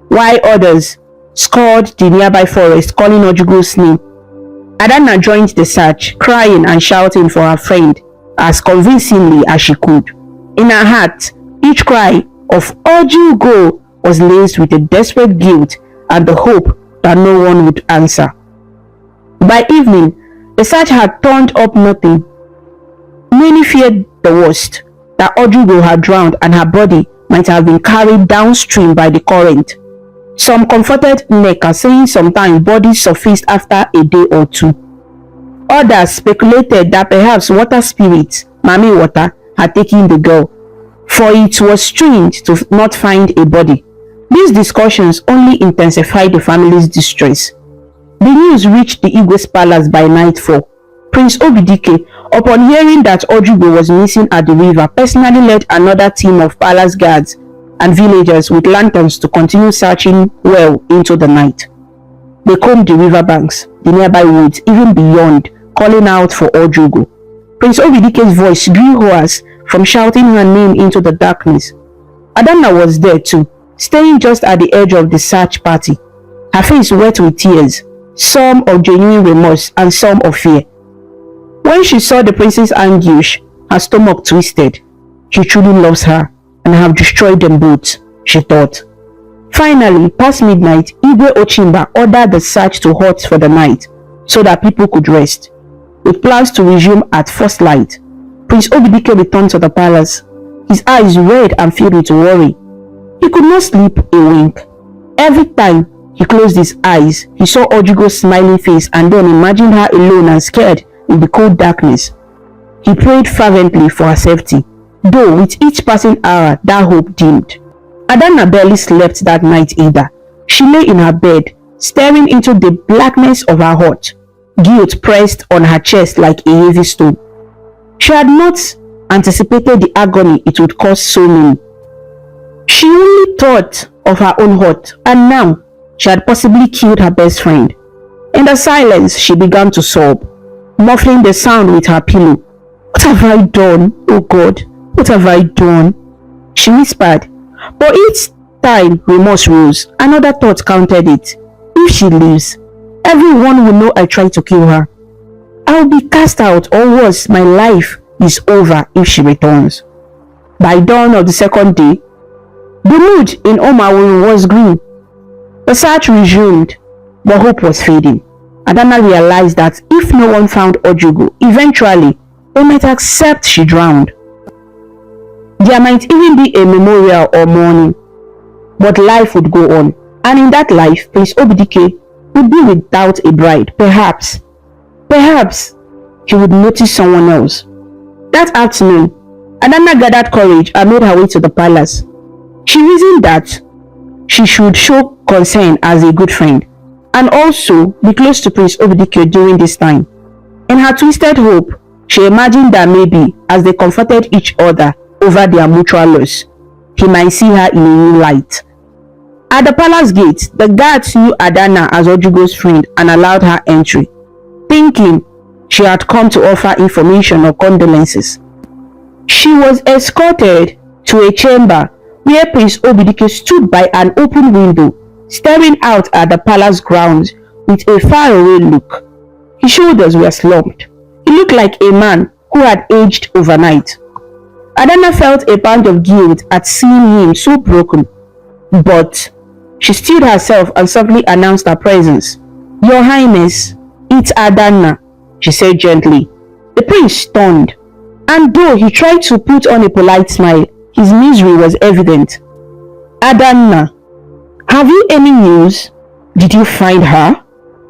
while others scoured the nearby forest, calling Ojugo's name. Adana joined the search, crying and shouting for her friend as convincingly as she could. In her heart, each cry of Ojugo was laced with a desperate guilt and the hope that no one would answer. By evening, the search had turned up nothing. Many feared the worst, that Ojugo had drowned and her body might have been carried downstream by the current. Some comforted Nneka, saying sometimes bodies surfaced after a day or two. Others speculated that perhaps water spirits, Mami Water, had taken the girl, for it was strange to not find a body. These discussions only intensified the family's distress. The news reached the Igwe's palace by nightfall. Prince Obidike, upon hearing that Ojugo was missing at the river, personally led another team of palace guards and villagers with lanterns to continue searching well into the night. They combed the riverbanks, the nearby woods, even beyond, calling out for Ojugo. Prince Obidike's voice grew hoarse from shouting her name into the darkness. Adanna was there too, staying just at the edge of the search party, her face wet with tears, some of genuine remorse and some of fear. When she saw the prince's anguish, her stomach twisted. He truly loves her and have destroyed them both, she thought. Finally, past midnight, Igwe Ochimba ordered the search to halt for the night so that people could rest. With plans to resume at first light, Prince Obidike returned to the palace, his eyes red and filled with worry. He could not sleep a wink. Every time he closed his eyes, he saw Ojugo's smiling face and then imagined her alone and scared in the cold darkness. He prayed fervently for her safety, though with each passing hour that hope dimmed. Adanna barely slept that night either. She lay in her bed, staring into the blackness of her heart, guilt pressed on her chest like a heavy stone. She had not anticipated the agony it would cause so many. She only thought of her own hurt, and now she had possibly killed her best friend. In the silence, she began to sob, muffling the sound with her pillow. "What have I done? Oh God, what have I done?" she whispered. But each time remorse rose, another thought countered it. If she leaves, everyone will know I tried to kill her. I'll be cast out, or worse, my life is over if she returns. By dawn of the second day, the mood in Omawuru was grim. The search resumed, but hope was fading. Adanna realized that if no one found Ojugo, eventually they might accept she drowned. There might even be a memorial or mourning, but life would go on, and in that life, Prince Obidike would be without a bride. Perhaps he would notice someone else. That afternoon, Adanna gathered courage and made her way to the palace. She reasoned that she should show concern as a good friend, and also be close to Prince Obidike during this time. In her twisted hope, she imagined that maybe, as they comforted each other over their mutual loss, he might see her in a new light. At the palace gate, the guards knew Adanna as Ojugo's friend and allowed her entry, thinking she had come to offer information or condolences. She was escorted to a chamber where Prince Obidike stood by an open window, staring out at the palace grounds with a faraway look. His shoulders were slumped. He looked like a man who had aged overnight. Adanna felt a pang of guilt at seeing him so broken, but she stilled herself and softly announced her presence. "Your Highness, it's Adanna," she said gently. The prince stunned, and though he tried to put on a polite smile, his misery was evident. "Adanna, have you any news? Did you find her?"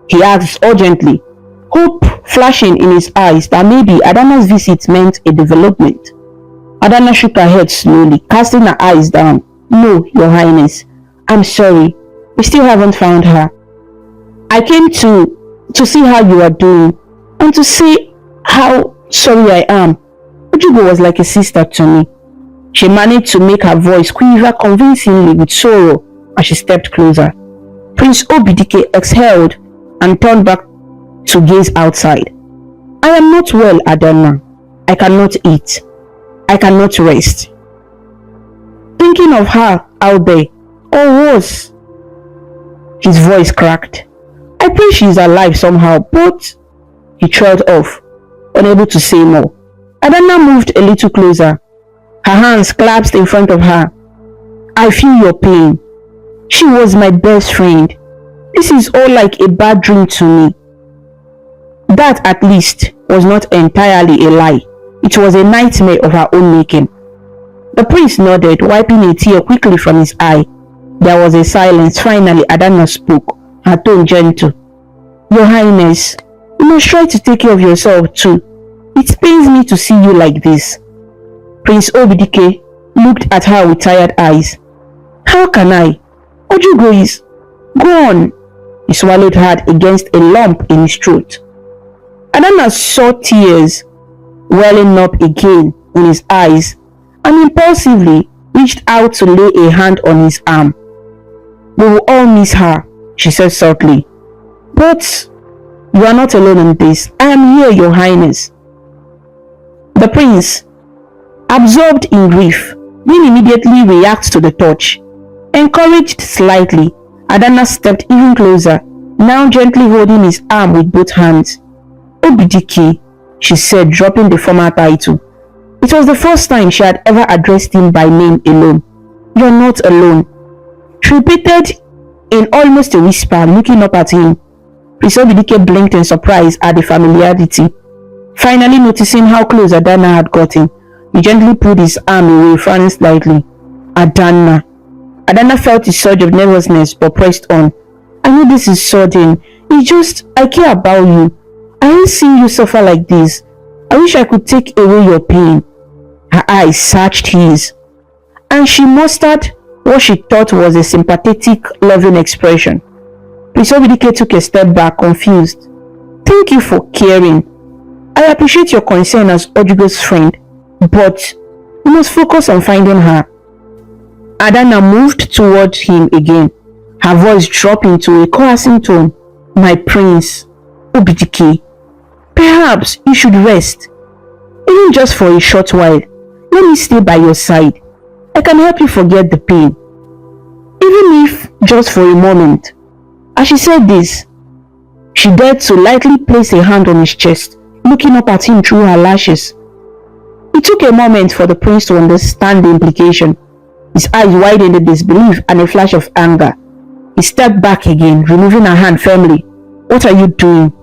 he asked urgently, hope flashing in his eyes that maybe Adanna's visit meant a development. Adanna shook her head slowly, casting her eyes down. "No, Your Highness. I'm sorry. We still haven't found her. I came to see how you are doing and to say how sorry I am. Ojugo was like a sister to me." She managed to make her voice quiver convincingly with sorrow as she stepped closer. Prince Obidike exhaled and turned back to gaze outside. "I am not well, Adanna. I cannot eat. I cannot rest. Thinking of her out there, or worse." His voice cracked. "I pray she is alive somehow, but..." He trailed off, unable to say more. Adanna moved a little closer, her hands clasped in front of her. "I feel your pain. She was my best friend. This is all like a bad dream to me." That, at least, was not entirely a lie. It was a nightmare of her own making. The prince nodded, wiping a tear quickly from his eye. There was a silence. Finally, Adanna spoke, her tone gentle. "Your Highness, you must try to take care of yourself too. It pains me to see you like this." Prince Obidike looked at her with tired eyes. "How can I? Ojugo is gone." He swallowed hard against a lump in his throat. Adanna saw tears welling up again in his eyes and impulsively reached out to lay a hand on his arm. "We will all miss her," she said softly. "But you are not alone in this. I am here, Your Highness." The prince, absorbed in grief, didn't immediately react to the touch. Encouraged slightly, Adanna stepped even closer, now gently holding his arm with both hands. "Obidike," she said, dropping the former title. It was the first time she had ever addressed him by name alone. "You're not alone," she repeated in almost a whisper, looking up at him. Prince Obidike blinked in surprise at the familiarity. Finally noticing how close Adanna had gotten, he gently pulled his arm away, frowning slightly. "Adanna." Adanna felt a surge of nervousness but pressed on. "I know this is sudden. It's just, I care about you. I ain't seen you suffer like this. I wish I could take away your pain." Her eyes searched his, and she mustered what she thought was a sympathetic, loving expression. Prince Obidike took a step back, confused. "Thank you for caring. I appreciate your concern as Ojugo's friend, but we must focus on finding her." Adanna moved towards him again, her voice dropping to a coaxing tone. "My prince, Obidike, perhaps you should rest. Even just for a short while. Let me stay by your side. I can help you forget the pain. Even if just for a moment." As she said this, she dared to lightly place a hand on his chest, looking up at him through her lashes. It took a moment for the prince to understand the implication. His eyes widened in disbelief and a flash of anger. He stepped back again, removing her hand firmly. "What are you doing?"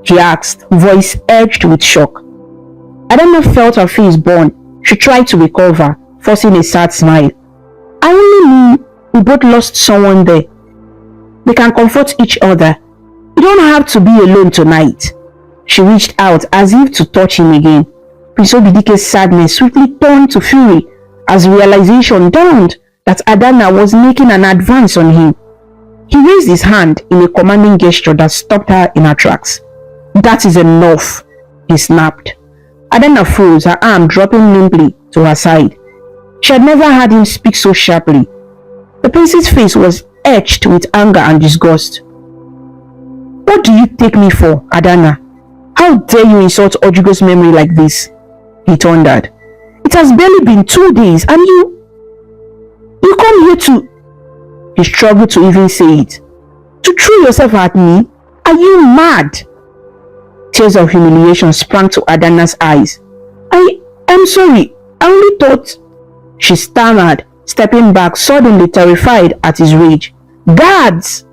he asked, voice edged with shock. Adanna felt her face burn. She tried to recover, forcing a sad smile. "I only mean we both lost someone there. We can comfort each other. You don't have to be alone tonight." She reached out as if to touch him again. Prince Obidike's sadness swiftly turned to fury as realization dawned that Adanna was making an advance on him. He raised his hand in a commanding gesture that stopped her in her tracks. "That is enough," he snapped. Adanna froze, her arm dropping limply to her side. She had never heard him speak so sharply. The prince's face was etched with anger and disgust. "What do you take me for, Adanna? How dare you insult Ojugo's memory like this?" he thundered. "It has barely been 2 days and you come here to..." He struggled to even say it. "To throw yourself at me? Are you mad?" Tears of humiliation sprang to Adanna's eyes. I'm sorry. I only thought..." she stammered, stepping back, suddenly terrified at his rage. "Guards!"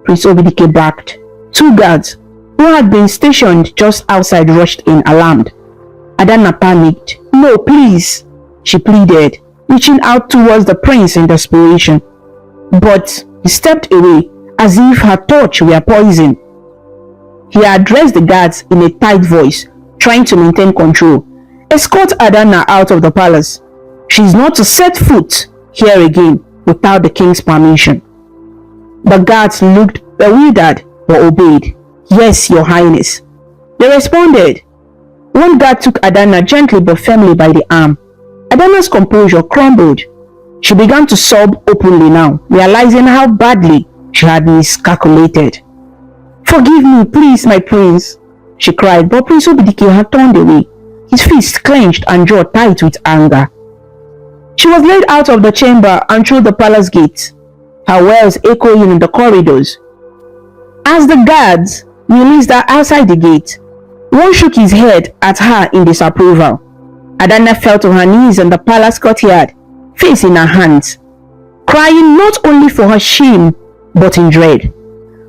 Prince Obidike barked. 2 guards, who had been stationed just outside, rushed in, alarmed. Adanna panicked. "No, please," she pleaded, reaching out towards the prince in desperation. But he stepped away as if her touch were poison. He addressed the guards in a tight voice, trying to maintain control. "Escort Adanna out of the palace. She is not to set foot here again without the king's permission." The guards looked bewildered but obeyed. "Yes, your highness," they responded. One guard took Adanna gently but firmly by the arm. Adanna's composure crumbled. She began to sob openly now, realizing how badly she had miscalculated. "Forgive me, please, my prince," she cried, but Prince Obidike had turned away, his fists clenched and jaw tight with anger. She was led out of the chamber and through the palace gate, her wails echoing in the corridors. As the guards released her outside the gate, one shook his head at her in disapproval. Adanna fell to her knees in the palace courtyard, face in her hands, crying not only for her shame but in dread,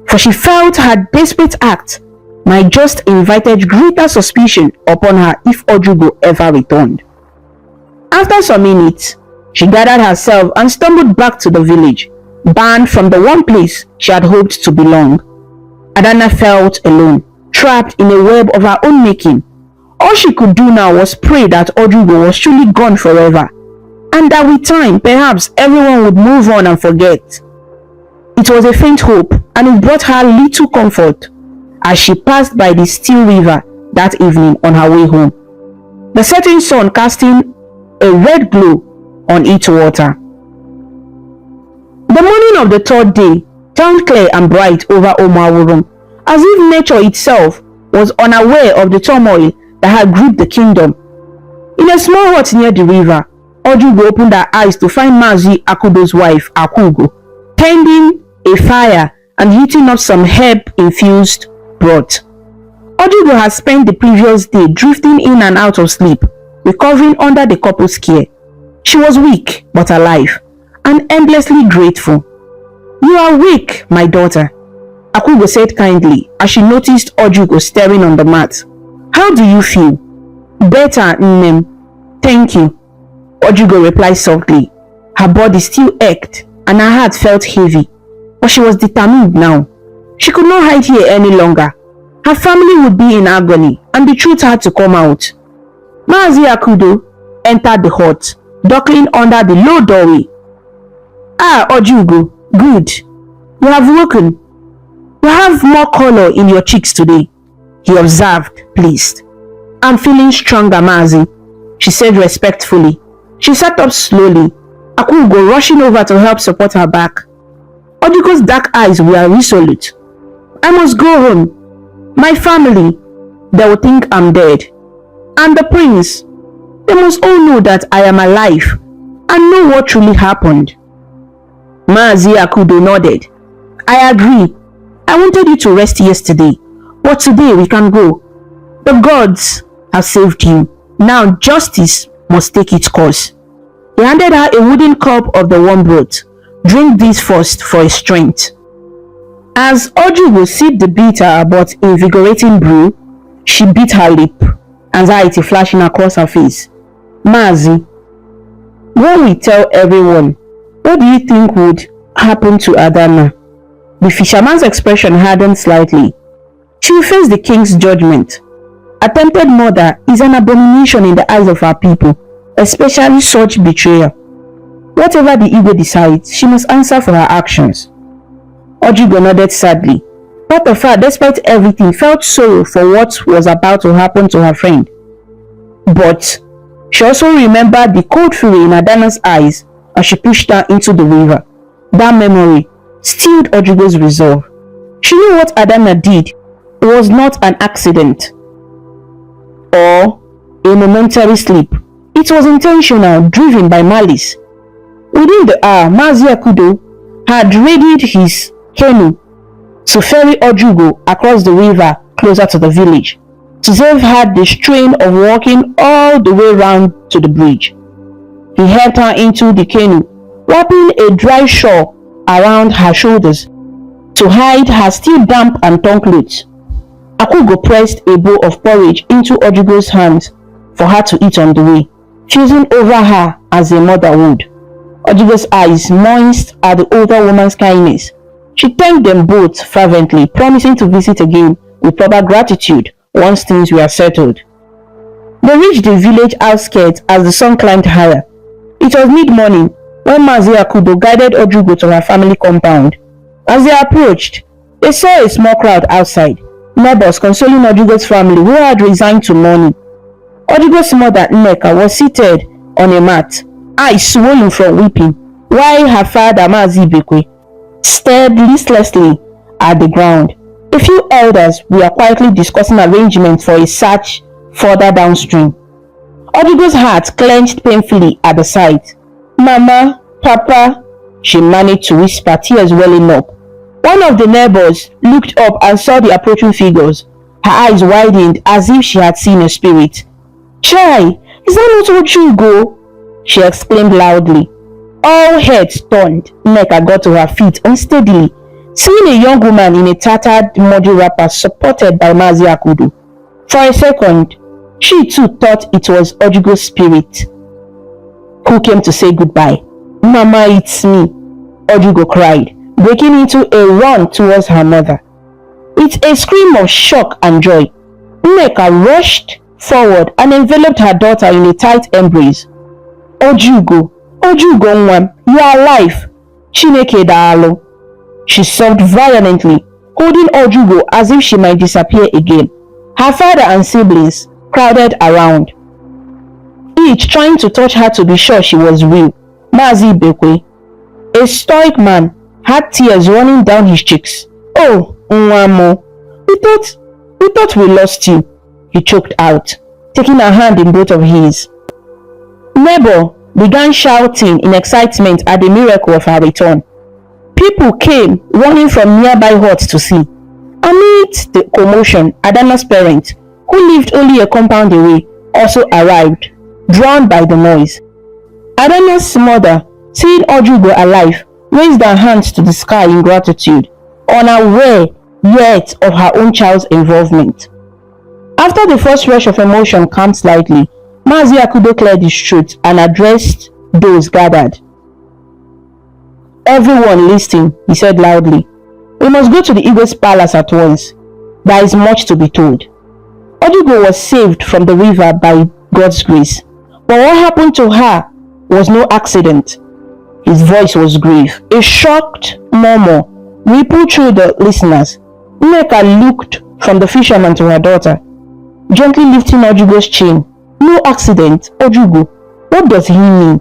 for she felt her desperate act might just invited greater suspicion upon her if Ojugo ever returned. After some minutes, she gathered herself and stumbled back to the village, banned from the one place she had hoped to belong. Adanna felt alone, trapped in a web of her own making. All she could do now was pray that Ojugo was truly gone forever, and that with time, perhaps everyone would move on and forget. It was a faint hope, and it brought her little comfort as she passed by the still river that evening on her way home, the setting sun casting a red glow on its water. The morning of the 3rd day dawned clear and bright over Omaworum, as if nature itself was unaware of the turmoil that had gripped the kingdom. In a small hut near the river, Ojugo opened her eyes to find Mazi Akudo's wife, Akugo, tending a fire and heating up some herb-infused broth. Ojugo had spent the previous day drifting in and out of sleep, recovering under the couple's care. She was weak but alive, and endlessly grateful. "You are weak, my daughter," Akugo said kindly as she noticed Ojugo staring on the mat. "How do you feel?" "Better, Nnem. Thank you," Ojugo replied softly. Her body still ached and her heart felt heavy, but she was determined now. She could not hide here any longer. Her family would be in agony and the truth had to come out. Mazi Akudo entered the hut, duckling under the low doorway. "Ah, Ojugo, good. You have woken. You have more color in your cheeks today," he observed, pleased. "I'm feeling stronger, Mazi," she said respectfully. She sat up slowly, Akugo rushing over to help support her back. Ojugo's dark eyes were resolute. "I must go home. My family, they will think I'm dead. And the prince, they must all know that I am alive and know what truly happened." Mazi Akudo nodded. "I agree. I wanted you to rest yesterday, but today we can go. The gods have saved you. Now justice must take its course." He handed her a wooden cup of the warm broth. "Drink this first for a strength." As Ojugo sipped the bitter but invigorating brew, she bit her lip, anxiety flashing across her face. "Mazi, when we tell everyone, what do you think would happen to Adana?" The fisherman's expression hardened slightly. "She will face the king's judgment. Attempted murder is an abomination in the eyes of our people, especially such betrayal. Whatever the Igbo decides, she must answer for her actions." Ojugo nodded sadly. Part of her, despite everything, felt sorrow for what was about to happen to her friend. But she also remembered the cold fury in Adana's eyes as she pushed her into the river. That memory steeled Ojugo's resolve. She knew what Adana did was not an accident or a momentary slip. It was intentional, driven by malice. Within the hour, Mazi Akudo had readied his canoe to ferry Ojugo across the river closer to the village, to save her the strain of walking all the way round to the bridge. He helped her into the canoe, wrapping a dry shawl around her shoulders to hide her still damp and torn clothes. Akugo pressed a bowl of porridge into Ojugo's hands for her to eat on the way, choosing over her as a mother would. Ojugo's eyes moist at the older woman's kindness. She thanked them both fervently, promising to visit again with proper gratitude once things were settled. They reached the village outskirts as the sun climbed higher. It was mid-morning when Mazi Akudo guided Ojugo to her family compound. As they approached, they saw a small crowd outside, neighbors consoling Ojugo's family who had resigned to mourning. Ojugo's mother, Nneka, was seated on a mat, eyes swollen from weeping, while her father, Mazi Bekwe, stared listlessly at the ground. A few elders were quietly discussing arrangements for a search further downstream. Ojugo's heart clenched painfully at the sight. "Mama, Papa," she managed to whisper, tears welling up. One of the neighbors looked up and saw the approaching figures. Her eyes widened as if she had seen a spirit. "Chai, is that not Ojugo?" she exclaimed loudly. All heads turned, Nneka got to her feet unsteadily, seeing a young woman in a tattered muddy wrapper supported by Mazi Akudo. For a second, she too thought it was Ojugo's spirit who came to say goodbye. "Mama, it's me," Ojugo cried, breaking into a run towards her mother. With a scream of shock and joy, Nneka rushed forward and enveloped her daughter in a tight embrace. "Ojugo, Ojugo Nwam, you are alive. Chineke Daalo." She sobbed violently, holding Ojugo as if she might disappear again. Her father and siblings crowded around, each trying to touch her to be sure she was real. Mazi Bekwe, a stoic man, had tears running down his cheeks. "Oh, Nwamo, we thought we lost you," he choked out, taking her hand in both of his. Neighbor began shouting in excitement at the miracle of her return. People came running from nearby huts to see. Amid the commotion, Adana's parents, who lived only a compound away, also arrived, drawn by the noise. Adana's mother, seeing Ojugo alive, raised her hands to the sky in gratitude, unaware yet of her own child's involvement. After the first rush of emotion calmed slightly, Mazi Akudo cleared his throat and addressed those gathered. "Everyone listen," he said loudly. "We must go to the Igwe's palace at once. There is much to be told." Ojugo was saved from the river by God's grace, but what happened to her was no accident. His voice was grave. A shocked murmur rippled through the listeners. Nneka looked from the fisherman to her daughter, gently lifting Ojugo's chin. "No accident, Ojugo. What does he mean?"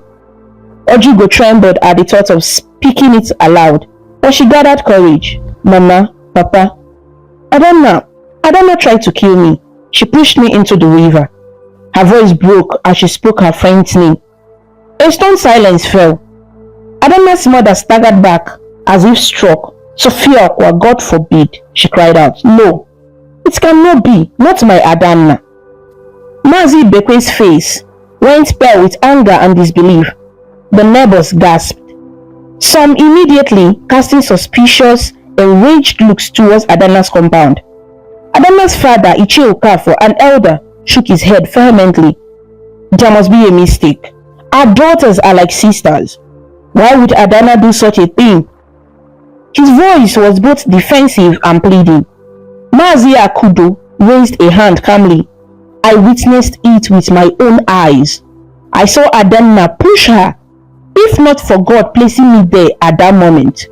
Ojugo trembled at the thought of speaking it aloud, but she gathered courage. "Mama, Papa, Adana tried to kill me. She pushed me into the river." Her voice broke as she spoke her friend's name. A stone silence fell. Adana's mother staggered back as if struck. "Sophia, God forbid," she cried out. "No, it cannot be, not my Adana." Mazi Bekwe's face went pale with anger and disbelief. The neighbors gasped, some immediately casting suspicious, enraged looks towards Adana's compound. Adana's father, Ichie Okafor, an elder, shook his head vehemently. "There must be a mistake. Our daughters are like sisters. Why would Adana do such a thing?" His voice was both defensive and pleading. Mazi Akudo raised a hand calmly. "I witnessed it with my own eyes. I saw Adana push her. If not for God placing me there at that moment,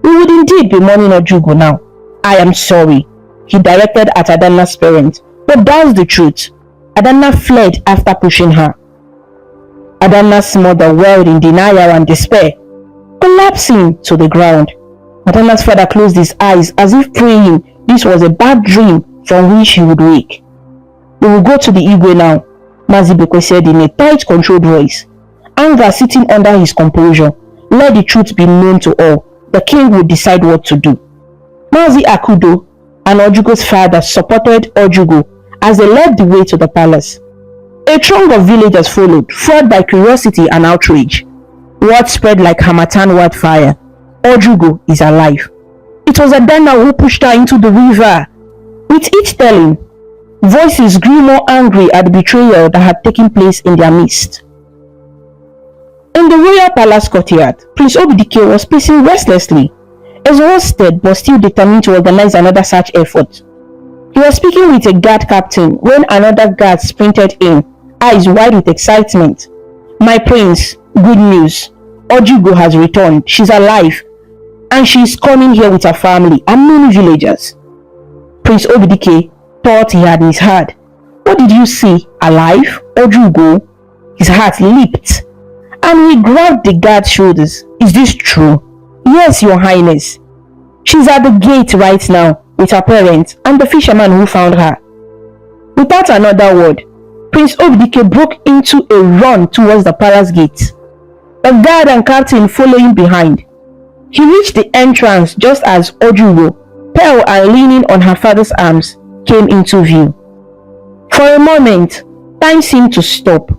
we would indeed be mourning Ojugo now. I am sorry," he directed at Adana's parents. "But that's the truth. Adana fled after pushing her." Adana's mother wailed in denial and despair, collapsing to the ground. Adana's father closed his eyes as if praying this was a bad dream from which he would wake. "We will go to the Igwe now," Mazi Bekwe said in a tight, controlled voice. Anger sitting under his composure. Let the truth be known to all. The king would decide what to do. Mazi Akudo and Ojugo's father supported Ojugo as they led the way to the palace. A throng of villagers followed, fueled by curiosity and outrage. Word spread like Hamatan wildfire. Ojugo is alive. It was Adana who pushed her into the river. With each telling, voices grew more angry at the betrayal that had taken place in their midst. In the royal palace courtyard, Prince Obidike was pacing restlessly, exhausted but still determined to organize another search effort. He was speaking with a guard captain when another guard sprinted in, eyes wide with excitement. "My prince, good news. Ojugo has returned. She's alive, and she is coming here with her family and many villagers." Prince Obidike thought he had misheard. "What did you say? Alive? Ojugo?" His heart leaped, and he grabbed the guard's shoulders. "Is this true?" "Yes, your highness. She's at the gate right now with her parents and the fisherman who found her." Without another word, Prince Obidike broke into a run towards the palace gate, the guard and captain following behind. He reached the entrance just as Ojugo, pale and leaning on her father's arms, came into view. For a moment, time seemed to stop.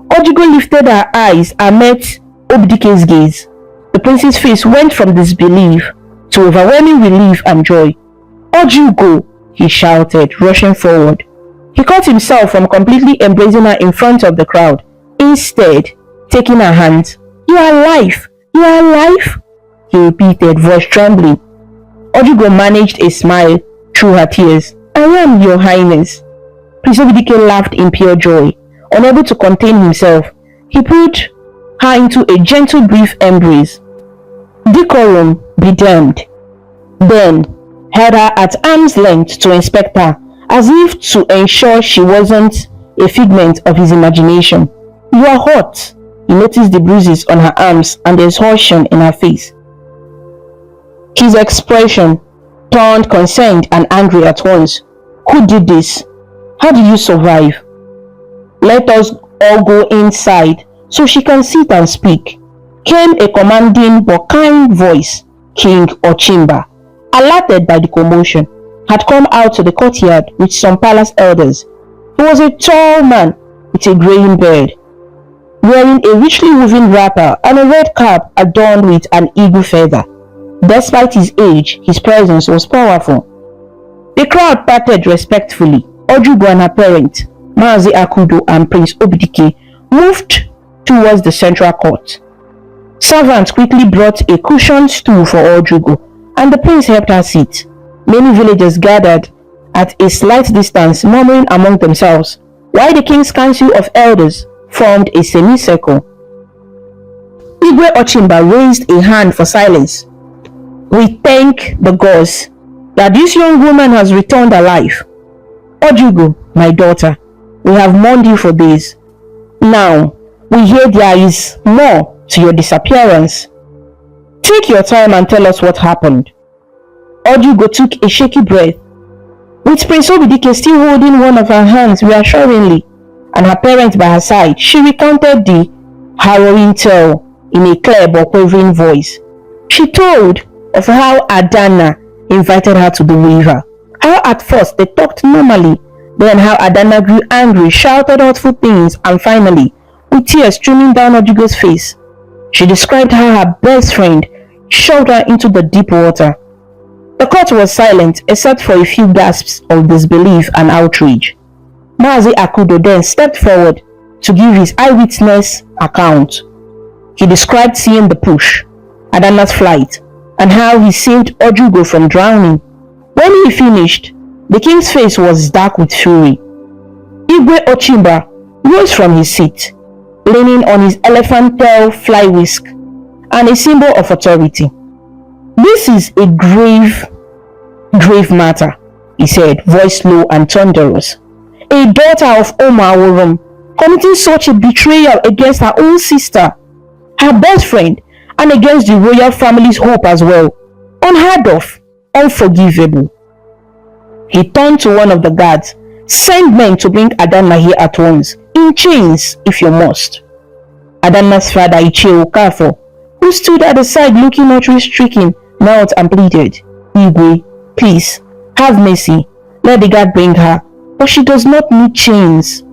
Ojugo lifted her eyes and met Obidike's gaze. The prince's face went from disbelief to overwhelming relief and joy. "Ojugo!" he shouted, rushing forward. He caught himself from completely embracing her in front of the crowd, instead taking her hand. "You are alive! You are alive!" he repeated, voice trembling. Ojugo managed a smile through her tears. "I am, your highness." Prince Obidike laughed in pure joy. Unable to contain himself, he put her into a gentle, brief embrace. Decorum be damned. Then held her at arm's length to inspect her, as if to ensure she wasn't a figment of his imagination. "You are hot." He noticed the bruises on her arms and the exhaustion in her face. His expression turned concerned and angry at once. "Who did this? How did you survive?" "Let us all go inside so she can sit and speak, came a commanding but kind voice. King Ochimba, alerted by the commotion, had come out to the courtyard with some palace elders. He was a tall man with a greying beard, wearing a richly woven wrapper and a red cap adorned with an eagle feather. Despite his age, his presence was powerful. The crowd parted respectfully. Ojugo and her parent, Maazi Akudo and Prince Obidike, moved towards the central court. Servants quickly brought a cushioned stool for Ojugo, and the prince helped her sit. Many villagers gathered at a slight distance, murmuring among themselves, while the king's council of elders formed a semicircle. Igwe Ochimba raised a hand for silence. We thank the gods that this young woman has returned alive. Ojugo, my daughter, we have mourned you for days. Now, we hear there is more to your disappearance. Take your time and tell us what happened. Ojugo took a shaky breath, with Prince Obidike still holding one of her hands reassuringly, and her parent by her side. She recounted the harrowing tale in a clear but quavering voice. She told of how Adana invited her to the river, how at first they talked normally, then how Adana grew angry, shouted hurtful things, and finally, with tears streaming down Ojugo's face, she described how her best friend shoved her into the deep water. The court was silent except for a few gasps of disbelief and outrage. Maazi Akudo then stepped forward to give his eyewitness account. He described seeing the push, Adana's flight, and how he saved Ojugo from drowning. When he finished, the king's face was dark with fury. Igwe Ochimba rose from his seat, leaning on his elephant tail fly whisk, and a symbol of authority. This is a grave matter, he said, voice low and thunderous. A daughter of Omaworum committing such a betrayal against her own sister, her best friend, and against the royal family's hope as well. Unheard of, unforgivable. He turned to one of the guards. Send men to bring Adana here at once, in chains if you must. Adana's father, Ichie Okafo, who stood at the side looking utterly-stricken, knelt and pleaded, Igwe, please, have mercy. Let the guard bring her, but she does not need chains.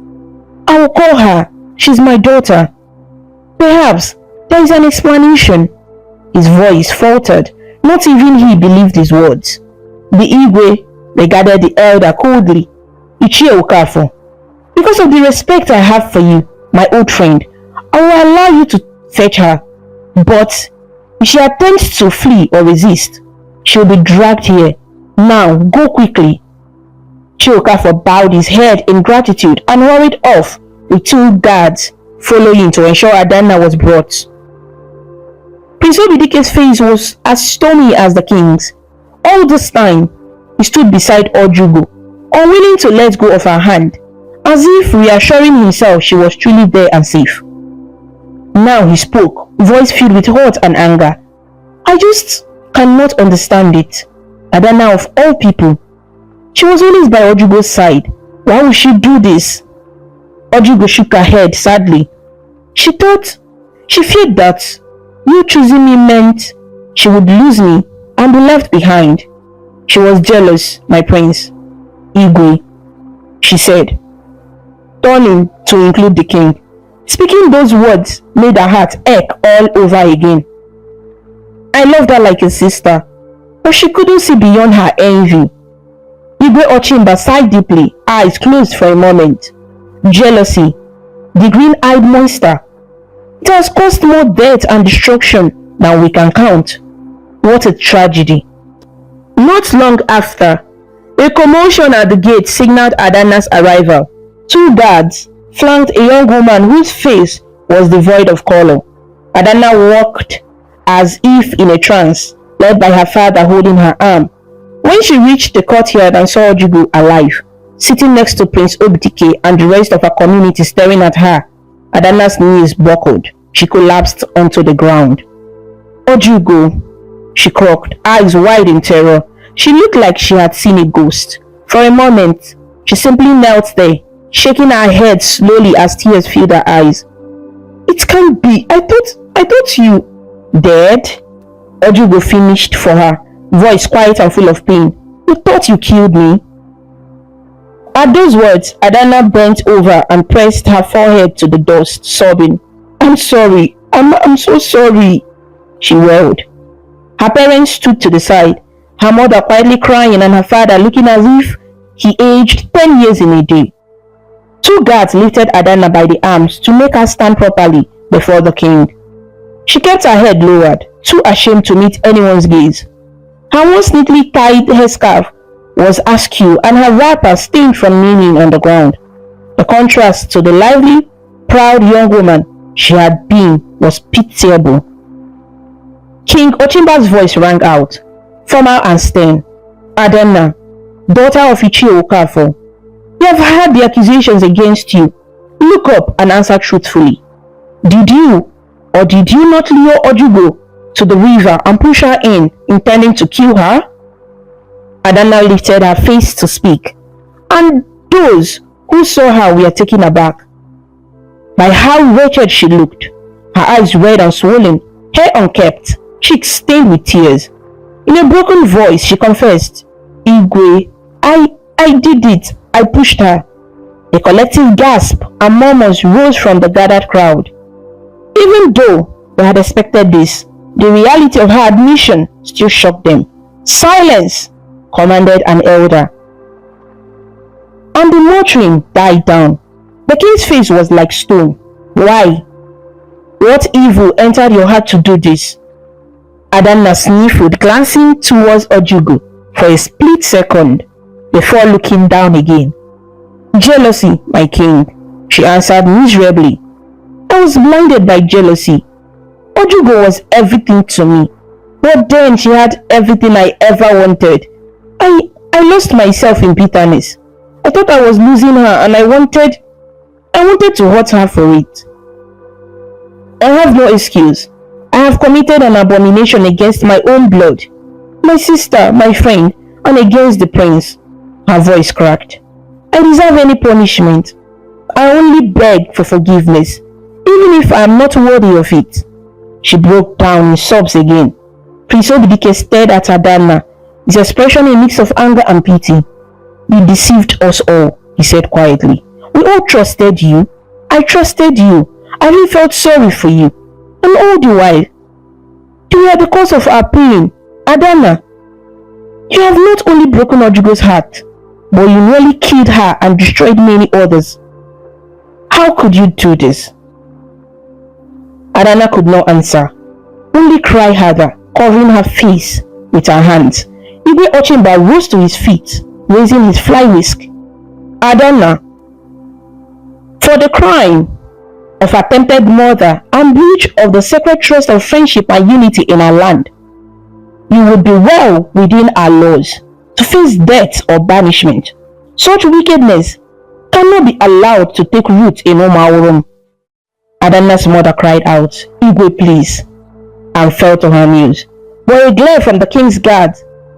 I will call her. She's my daughter. Perhaps there is an explanation. His voice faltered. Not even he believed his words. The Igwe regarded the elder coldly. Ichie Okafo, because of the respect I have for you, my old friend, I will allow you to fetch her. But if she attempts to flee or resist, she will be dragged here. Now, go quickly. Ichie Okafo bowed his head in gratitude and hurried off with two guards following to ensure Adana was brought. Prince Obidike's face was as stormy as the king's. All this time, he stood beside Ojugo, unwilling to let go of her hand, as if reassuring himself she was truly there and safe. Now he spoke, voice filled with hurt and anger. I just cannot understand it. Adana of all people. She was always by Ojugo's side. Why would she do this? Ojugo shook her head sadly. She feared that you choosing me meant she would lose me and be left behind. She was jealous, my prince. Igwe, she said, turning to include the king. Speaking those words made her heart ache all over again. I loved her like a sister, but she couldn't see beyond her envy. Igwe Ochimba sighed deeply, eyes closed for a moment. Jealousy, the green-eyed monster. It has caused more death and destruction than we can count. What a tragedy. Not long after, a commotion at the gate signaled Adana's arrival. Two guards flanked a young woman whose face was devoid of color. Adana walked as if in a trance, led by her father holding her arm. When she reached the courtyard and saw Ojugo alive, sitting next to Prince Obidike and the rest of her community staring at her, Adana's knees buckled. She collapsed onto the ground. Ojugo, she croaked, eyes wide in terror. She looked like she had seen a ghost. For a moment, she simply knelt there, shaking her head slowly as tears filled her eyes. It can't be. I thought you dead? Ojugo finished for her, voice quiet and full of pain. You thought you killed me? At those words, Adana bent over and pressed her forehead to the dust, sobbing. I'm sorry. I'm so sorry, she wailed. Her parents stood to the side, her mother quietly crying and her father looking as if he aged 10 years in a day. Two guards lifted Adana by the arms to make her stand properly before the king. She kept her head lowered, too ashamed to meet anyone's gaze. Her once neatly tied headscarf was askew and her wrapper stained from kneeling on the ground. The contrast to the lively, proud young woman she had been was pitiable. King Ochimba's voice rang out, formal and stern. Adana, daughter of Ichie Okafo, you have heard the accusations against you. Look up and answer truthfully. Did you or did you not lure Ojugo to the river and push her in, intending to kill her? Adana lifted her face to speak, and those who saw her were taken aback by how wretched she looked, her eyes red and swollen, hair unkempt, cheeks stained with tears. In a broken voice, she confessed, Igwe, I did it. I pushed her. A collective gasp and murmurs rose from the gathered crowd. Even though they had expected this, the reality of her admission still shocked them. Silence, commanded an elder. And the muttering died down. The king's face was like stone. Why? What evil entered your heart to do this? Adana sniffled, glancing towards Ojugo for a split second before looking down again. Jealousy, my king, she answered miserably. I was blinded by jealousy. Ojugo was everything to me, but then she had everything I ever wanted. I lost myself in bitterness. I thought I was losing her and I wanted to hurt her for it. I have no excuse. I have committed an abomination against my own blood, my sister, my friend, and against the prince. Her voice cracked. I deserve any punishment. I only beg for forgiveness, even if I am not worthy of it. She broke down in sobs again. Prince Obidike stared at Adana, his expression a mix of anger and pity. You deceived us all, he said quietly. We all trusted you. I trusted you. I even felt sorry for you. And all the while, you were the cause of our pain. Adana, you have not only broken Ojugo's heart, but you nearly killed her and destroyed many others. How could you do this? Adana could not answer, only cry harder, covering her face with her hands. Igwe Ochimba rose to his feet, raising his fly whisk. Adana, for the crime of attempted murder and breach of the sacred trust of friendship and unity in our land, you would be well within our laws to face death or banishment. Such wickedness cannot be allowed to take root in Omaurum. Adana's mother cried out, Igwe, please, and fell to her knees. But a glare from the king's guard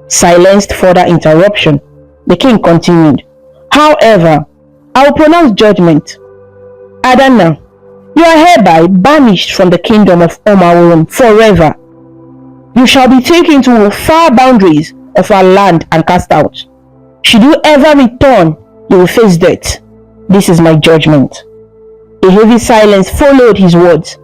silenced further interruption. The king continued, however, I will pronounce judgment. Adana, you are hereby banished from the kingdom of Omaurum forever. You shall be taken to far boundaries of our land and cast out. Should you ever return, you will face death. This is my judgment. A heavy silence followed his words.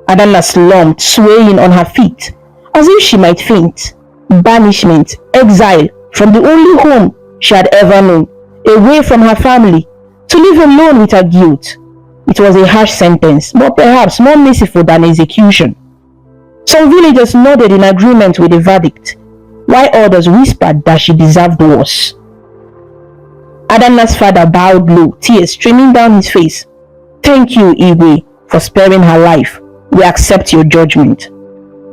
Adana slumped, swaying on her feet, as if she might faint. Banishment, exile from the only home she had ever known, away from her family, to live alone with her guilt. It was a harsh sentence, but perhaps more merciful than execution. Some villagers nodded in agreement with the verdict, while others whispered that she deserved worse. Adana's father bowed low, tears streaming down his face. Thank you, Igwe, for sparing her life. We accept your judgment.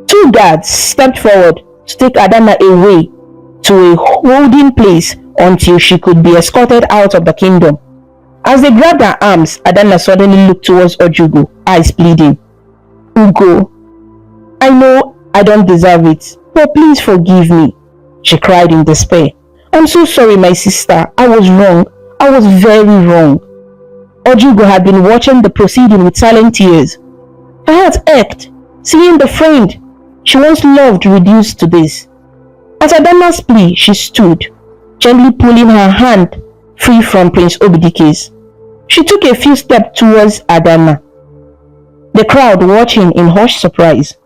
Two guards stepped forward to take Adana away to a holding place until she could be escorted out of the kingdom. As they grabbed her arms, Adana suddenly looked towards Ojugo, eyes pleading. Ugo, I know I don't deserve it, but please forgive me, she cried in despair. I'm so sorry, my sister. I was wrong. I was very wrong. Ojugo had been watching the proceeding with silent tears. Her heart ached, seeing the friend she once loved reduced to this. At Adana's plea, she stood, gently pulling her hand free from Prince Obidike's. She took a few steps towards Adana, the crowd watching in hushed surprise.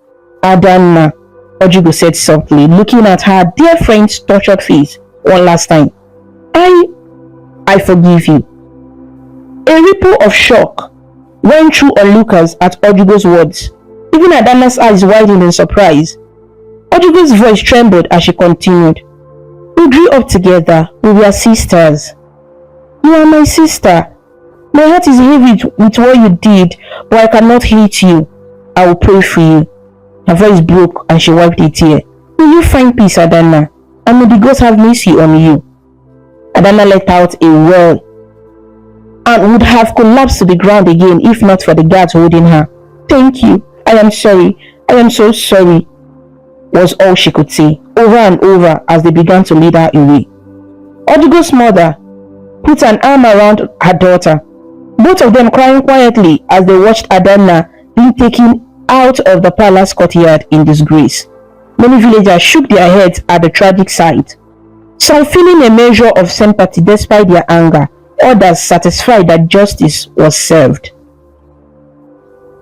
"Adana," Ojugo said softly, looking at her dear friend's tortured face one last time. I forgive you." A ripple of shock went through onlookers at Ojugo's words. Even Adana's eyes widened in surprise. Ojugo's voice trembled as she continued. "We grew up together. We were sisters." "You are my sister. My heart is heavy with what you did, but I cannot hate you. I will pray for you." Her voice broke and she wiped a tear. "Will you find peace, Adana? And may the gods have mercy on you." Adana let out a wail and would have collapsed to the ground again if not for the guards holding her. "Thank you. I am sorry. I am so sorry," was all she could say, over and over as they began to lead her away. Ojugo's mother put an arm around her daughter, both of them crying quietly as they watched Adana being taken out of the palace courtyard in disgrace. Many villagers shook their heads at the tragic sight, some feeling a measure of sympathy despite their anger, others satisfied that justice was served.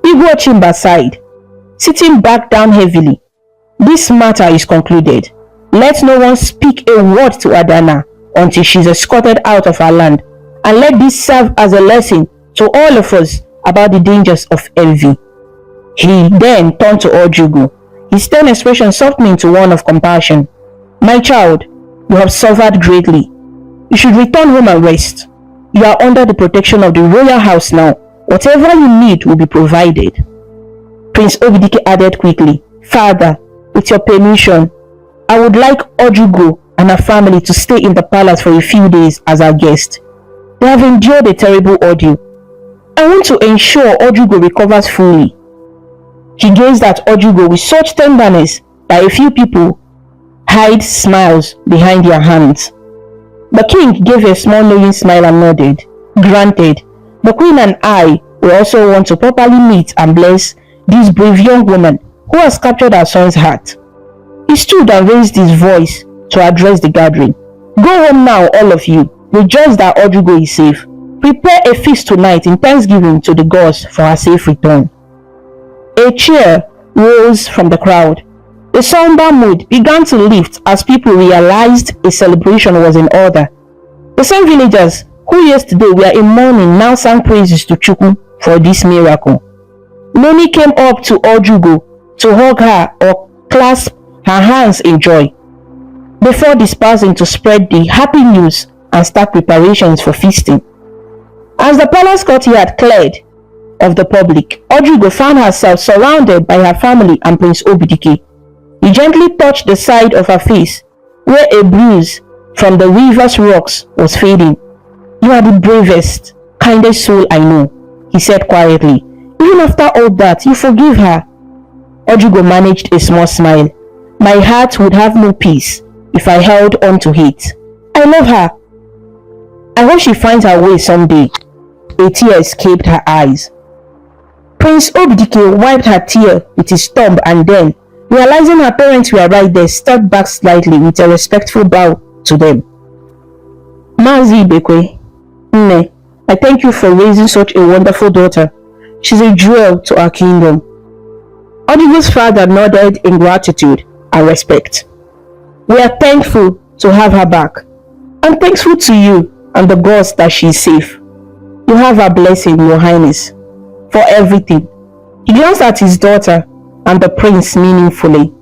Igwe Ochimba sighed, sitting back down heavily. "This matter is concluded. Let no one speak a word to Adana until she is escorted out of her land, and let this serve as a lesson to all of us about the dangers of envy." He then turned to Ojugo, his stern expression softening to one of compassion. "My child, you have suffered greatly. You should return home and rest. You are under the protection of the royal house now. Whatever you need will be provided." Prince Obidike added quickly, "Father, with your permission, I would like Ojugo and her family to stay in the palace for a few days as our guest. They have endured a terrible ordeal. I want to ensure Ojugo recovers fully." He gazed at Ojugo with such tenderness that a few people hid smiles behind their hands. The king gave a small knowing smile and nodded. "Granted, the queen and I will also want to properly meet and bless this brave young woman who has captured our son's heart." He stood and raised his voice to address the gathering. "Go home now, all of you. Rejoice that Ojugo is safe. Prepare a feast tonight in thanksgiving to the gods for her safe return." A cheer rose from the crowd. The somber mood began to lift as people realized a celebration was in order. The same villagers who yesterday were in mourning now sang praises to Chukwu for this miracle. Many came up to Ojugo to hug her or clasp her hands in joy, before dispersing to spread the happy news and start preparations for feasting. As the palace courtyard cleared of the public, Ojugo found herself surrounded by her family and Prince Obidike. He gently touched the side of her face, where a bruise from the river's rocks was fading. "You are the bravest, kindest soul I know," he said quietly. "Even after all that, you forgive her." Ojugo managed a small smile. "My heart would have no peace if I held on to hate. I love her. I hope she finds her way someday." A tear escaped her eyes. Prince Obidike wiped her tear with his thumb and then, realizing her parents were right there, stepped back slightly with a respectful bow to them. "Mazi Ibekwe, Nne, I thank you for raising such a wonderful daughter. She's a jewel to our kingdom." Ojugo's father nodded in gratitude and respect. "We are thankful to have her back. I'm thankful to you and the gods that she is safe. You have our blessing, Your Highness, for everything." He glanced at his daughter and the prince meaningfully.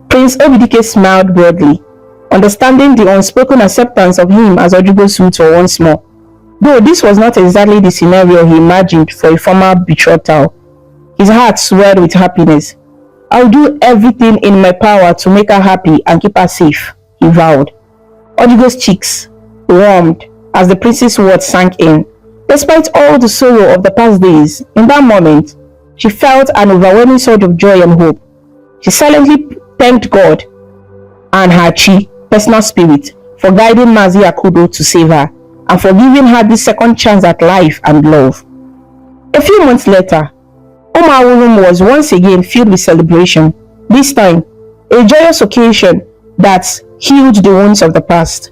Prince Obidike smiled broadly, understanding the unspoken acceptance of him as Ojugo's suitor once more. Though this was not exactly the scenario he imagined for a formal betrothal, his heart swelled with happiness. "I'll do everything in my power to make her happy and keep her safe," he vowed. Ojugo's cheeks warmed as the prince's words sank in. Despite all the sorrow of the past days, in that moment, she felt an overwhelming surge of joy and hope. She silently thanked God and her chi, personal spirit, for guiding Mazi Akudo to save her and for giving her this second chance at life and love. A few months later, Umawurum was once again filled with celebration, this time a joyous occasion that healed the wounds of the past.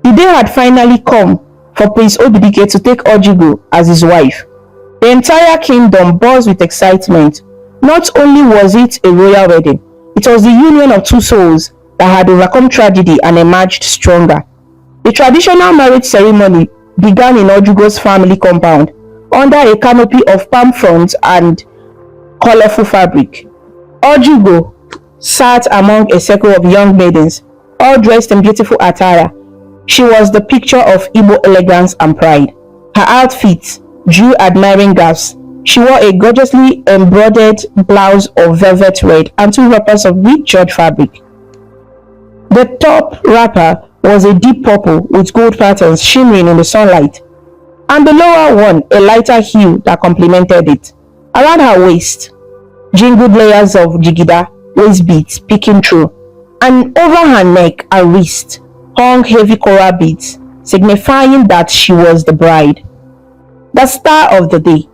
The day had finally come for Prince Obidike to take Ojigo as his wife. The entire kingdom buzzed with excitement. Not only was it a royal wedding, it was the union of two souls that had overcome tragedy and emerged stronger. The traditional marriage ceremony began in Ojigo's family compound under a canopy of palm fronds and colorful fabric. Ojigo sat among a circle of young maidens, all dressed in beautiful attire. She was the picture of Igbo elegance and pride. Her outfit drew admiring gasps. She wore a gorgeously embroidered blouse of velvet red and two wrappers of rich George fabric. The top wrapper was a deep purple with gold patterns shimmering in the sunlight, and the lower one a lighter hue that complemented it. Around her waist, jingled layers of jigida, waist beads peeking through, and over her neck and wrist hung heavy coral beads, signifying that she was the bride, the star of the day.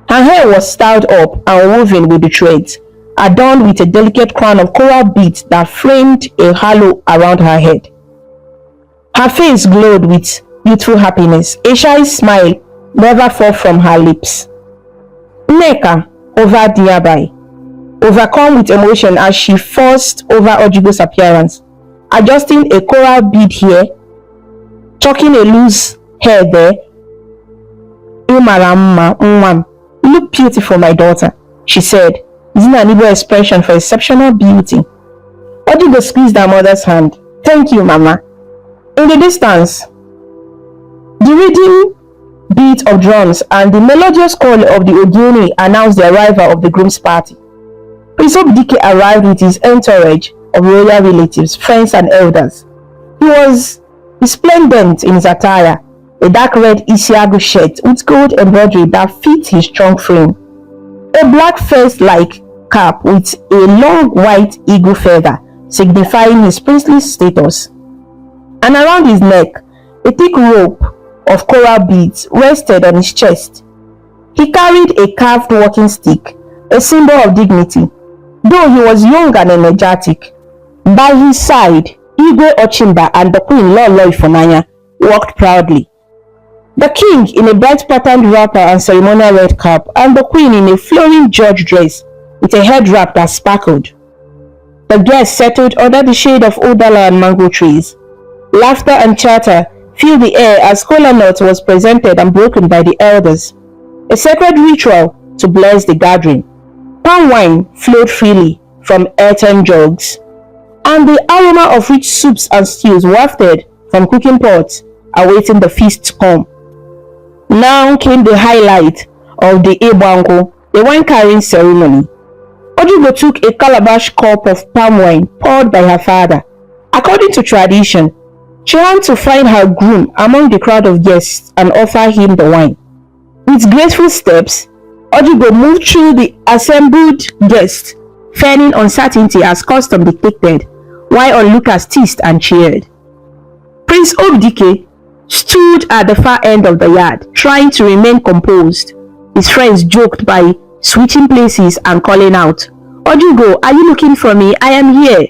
Her hair was styled up and woven with the threads, adorned with a delicate crown of coral beads that framed a halo around her head. Her face glowed with youthful happiness. A shy smile never fell from her lips. Nneka hovered nearby, overcome with emotion as she fussed over Ojigo's appearance, adjusting a coral bead here, tucking a loose hair there. "You look beautiful, my daughter," she said, using an Igbo expression for exceptional beauty. Ojigo squeezed her mother's hand. "Thank you, Mama." In the distance, the rhythm beat of drums and the melodious call of the Ogoni announced the arrival of the groom's party. Prince Obidike arrived with his entourage of royal relatives, friends, and elders. He was resplendent in his attire, a dark red Isiagu shirt with gold embroidery that fit his strong frame, a black fez-like cap with a long white eagle feather signifying his princely status, and around his neck a thick rope of coral beads rested on his chest. He carried a carved walking stick, a symbol of dignity. Though he was young and energetic, by his side Igwe Ochimba and the Queen Lolo Ifonanya walked proudly. The king in a bright patterned wrapper and ceremonial red cap, and the queen in a flowing George dress with a head wrap that sparkled. The guests settled under the shade of odala and mango trees. Laughter and chatter filled the air as kola nut was presented and broken by the elders, a sacred ritual to bless the gathering. Palm wine flowed freely from earthen jugs, and the aroma of rich soups and stews wafted from cooking pots, awaiting the feast to come. Now came the highlight of the Ebango, the wine carrying ceremony. Ojigo took a calabash cup of palm wine poured by her father. According to tradition, she ran to find her groom among the crowd of guests and offer him the wine. With graceful steps, Ojigo moved through the assembled guests, feigning uncertainty as custom dictated, while onlookers teased and cheered. Prince Obidike stood at the far end of the yard, trying to remain composed. His friends joked by switching places and calling out, "Ojigo, are you looking for me? I am here."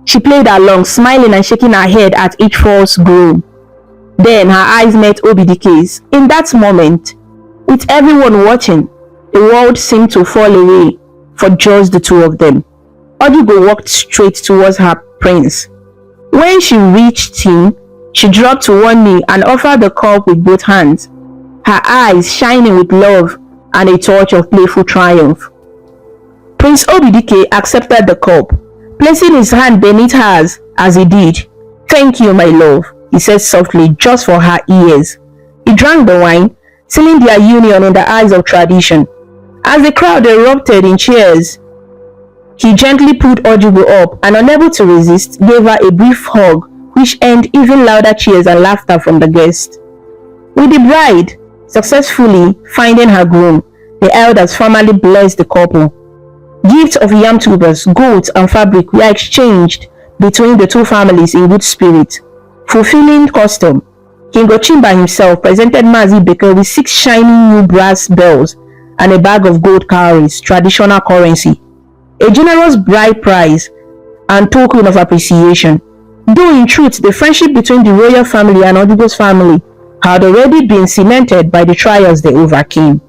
She played along, smiling and shaking her head at each false groom. Then her eyes met Obidike's. In that moment, with everyone watching, the world seemed to fall away for just the two of them. Ojigo walked straight towards her prince. When she reached him, she dropped to one knee and offered the cup with both hands, her eyes shining with love and a touch of playful triumph. Prince Obidike accepted the cup, placing his hand beneath hers as he did. "Thank you, my love," he said softly, just for her ears. He drank the wine, sealing their union in the eyes of tradition. As the crowd erupted in cheers, he gently pulled Ojigo up and, unable to resist, gave her a brief hug, which earned even louder cheers and laughter from the guests. With the bride successfully finding her groom, the elders formally blessed the couple. Gifts of yam tubers, goats, and fabric were exchanged between the two families in good spirit. Fulfilling custom, King Ochimba himself presented Mazi Beke with 6 shining new brass bells and a bag of gold cowries, traditional currency, a generous bride price, and token of appreciation. Though in truth, the friendship between the royal family and Odigo's family had already been cemented by the trials they overcame.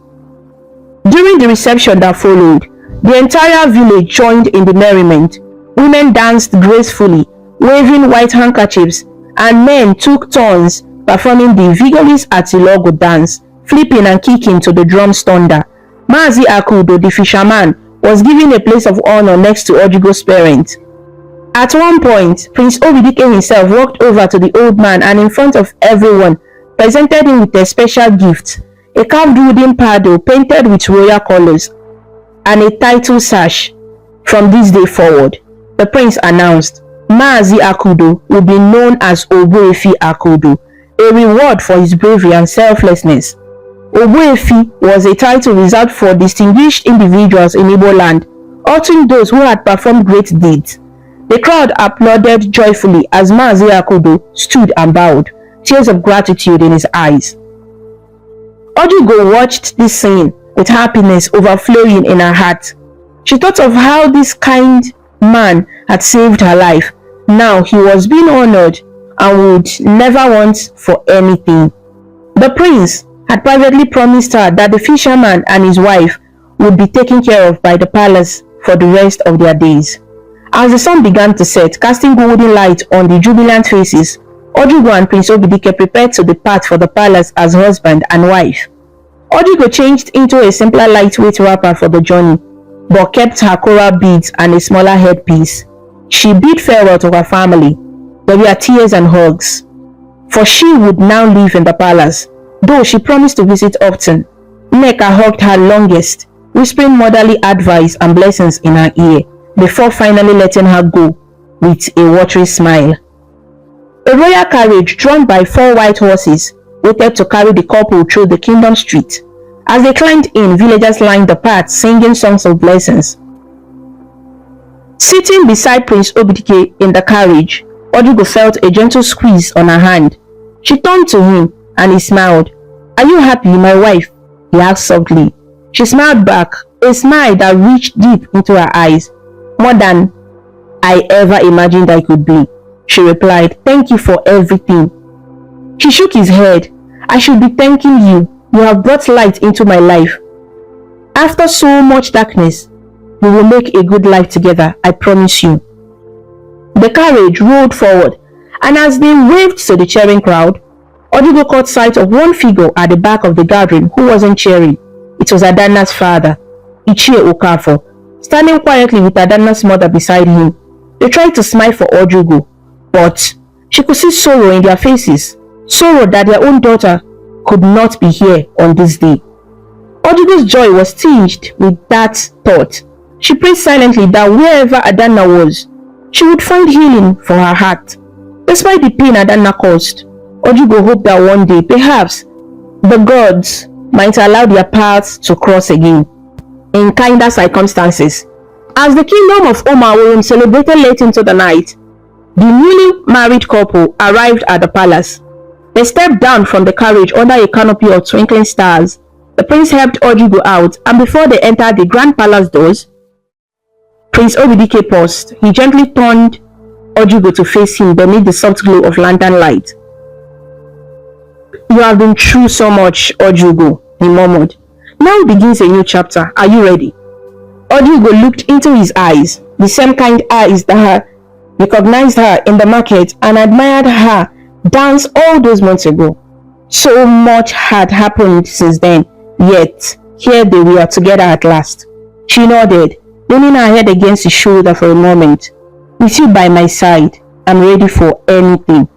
During the reception that followed, the entire village joined in the merriment. Women danced gracefully, waving white handkerchiefs, and men took turns performing the vigorous Atilogo dance, flipping and kicking to the drum's thunder. Mazi Akudo, the fisherman, was given a place of honor next to Odigo's parents. At one point, Prince Obidike himself walked over to the old man and in front of everyone, presented him with a special gift, a carved wooden paddle painted with royal colors, and a title sash. From this day forward, the prince announced, Mazi Akudo will be known as Ogbuefi Akudo, a reward for his bravery and selflessness. Ogbuefi was a title reserved for distinguished individuals in Igbo land, honoring those who had performed great deeds. The crowd applauded joyfully as Mazi Akudo stood and bowed, tears of gratitude in his eyes. Odigo watched this scene with happiness overflowing in her heart. She thought of how this kind man had saved her life. Now he was being honored and would never want for anything. The prince had privately promised her that the fisherman and his wife would be taken care of by the palace for the rest of their days. As the sun began to set, casting golden light on the jubilant faces, Odigo and Prince Obidike prepared to depart for the palace as husband and wife. Odigo changed into a simpler lightweight wrapper for the journey, but kept her coral beads and a smaller headpiece. She bid farewell to her family. There were tears and hugs, for she would now live in the palace, though she promised to visit often. Nneka hugged her longest, whispering motherly advice and blessings in her ear, before finally letting her go with a watery smile. A royal carriage drawn by 4 white horses waited to carry the couple through the kingdom street. As they climbed in, villagers lined the path, singing songs of blessings. Sitting beside Prince Obidike in the carriage, Odigo felt a gentle squeeze on her hand. She turned to him and he smiled. "Are you happy, my wife?" he asked softly. She smiled back, a smile that reached deep into her eyes. "More than I ever imagined I could be," she replied. "Thank you for everything." He shook his head. "I should be thanking you. You have brought light into my life. After so much darkness, we will make a good life together, I promise you." The carriage rolled forward, and as they waved to the cheering crowd, Odigo caught sight of one figure at the back of the gathering who wasn't cheering. It was Adanna's father, Ichie Okafor, standing quietly with Adanna's mother beside him. They tried to smile for Odigo, but she could see sorrow in their faces, sorrow that their own daughter could not be here on this day. Odigo's joy was tinged with that thought. She prayed silently that wherever Adanna was, she would find healing for her heart. Despite the pain Adanna caused, Odigo hoped that one day, perhaps, the gods might allow their paths to cross again, in kinder circumstances. As the kingdom of Omaworum celebrated late into the night, the newly married couple arrived at the palace. They stepped down from the carriage under a canopy of twinkling stars. The prince helped Odigo out, and before they entered the grand palace doors, Prince Obidike paused. He gently turned Odigo to face him beneath the soft glow of lantern light. "You have been through so much, Odigo," he murmured. "Now begins a new chapter. Are you ready?" Odigo looked into his eyes, the same kind eyes that had recognized her in the market and admired her dance all those months ago. So much had happened since then, yet here they were together at last. She nodded, leaning her head against his shoulder for a moment. "With you by my side, I'm ready for anything."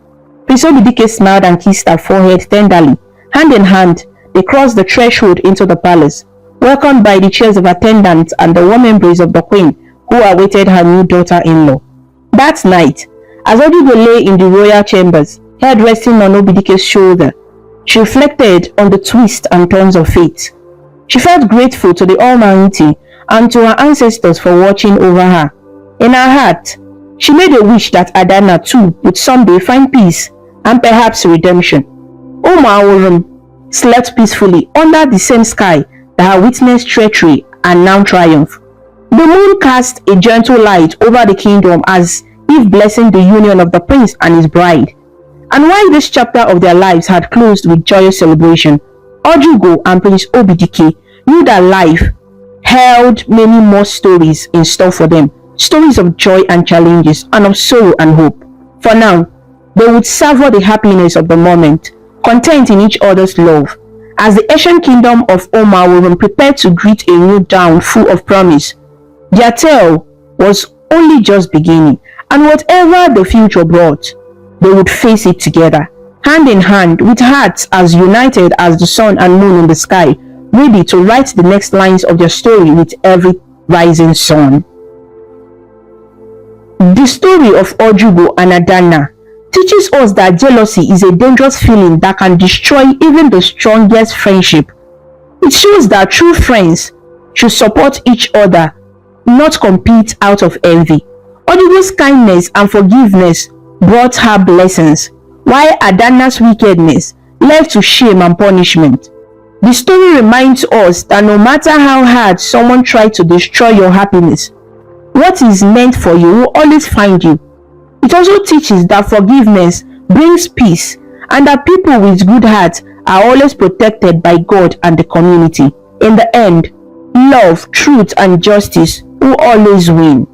Prince Obidike smiled and kissed her forehead tenderly. Hand in hand, they crossed the threshold into the palace, welcomed by the cheers of attendants and the warm embrace of the queen, who awaited her new daughter-in-law. That night, as Odigo lay in the royal chambers, head resting on Obidike's shoulder, she reflected on the twists and turns of fate. She felt grateful to the Almighty and to her ancestors for watching over her. In her heart, she made a wish that Adanna too would someday find peace and perhaps redemption. Omaworum slept peacefully under the same sky that had witnessed treachery and now triumph. The moon cast a gentle light over the kingdom as if blessing the union of the prince and his bride. And while this chapter of their lives had closed with joyous celebration, Ojugo and Prince Obidike knew that life held many more stories in store for them, stories of joy and challenges, and of sorrow and hope. For now, they would savor the happiness of the moment, content in each other's love, as the ancient kingdom of Omawurun prepared to greet a new dawn full of promise. Their tale was only just beginning, and whatever the future brought, they would face it together, hand in hand, with hearts as united as the sun and moon in the sky, ready to write the next lines of their story with every rising sun. The story of Ojugo and Adana teaches us that jealousy is a dangerous feeling that can destroy even the strongest friendship. It shows that true friends should support each other, not compete out of envy. Ojugo's kindness and forgiveness brought her blessings, while Adana's wickedness led to shame and punishment. The story reminds us that no matter how hard someone tried to destroy your happiness, what is meant for you will always find you. It also teaches that forgiveness brings peace and that people with good hearts are always protected by God and the community. In the end, love, truth, and justice will always win.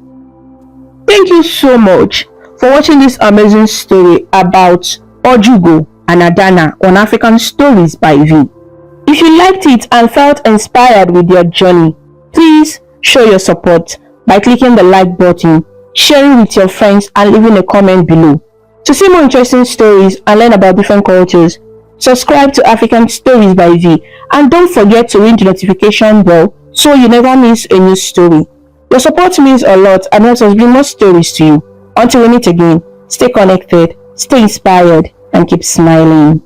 Thank you so much for watching this amazing story about Ojugo and Adana on African Stories by V. If you liked it and felt inspired with your journey, please show your support by clicking the like button, sharing with your friends, and leaving a comment below. To see more interesting stories and learn about different cultures, subscribe to African Stories by V, and don't forget to ring the notification bell so you never miss a new story. Your support means a lot and helps us bring more stories to you. Until we meet again, stay connected, stay inspired, and keep smiling.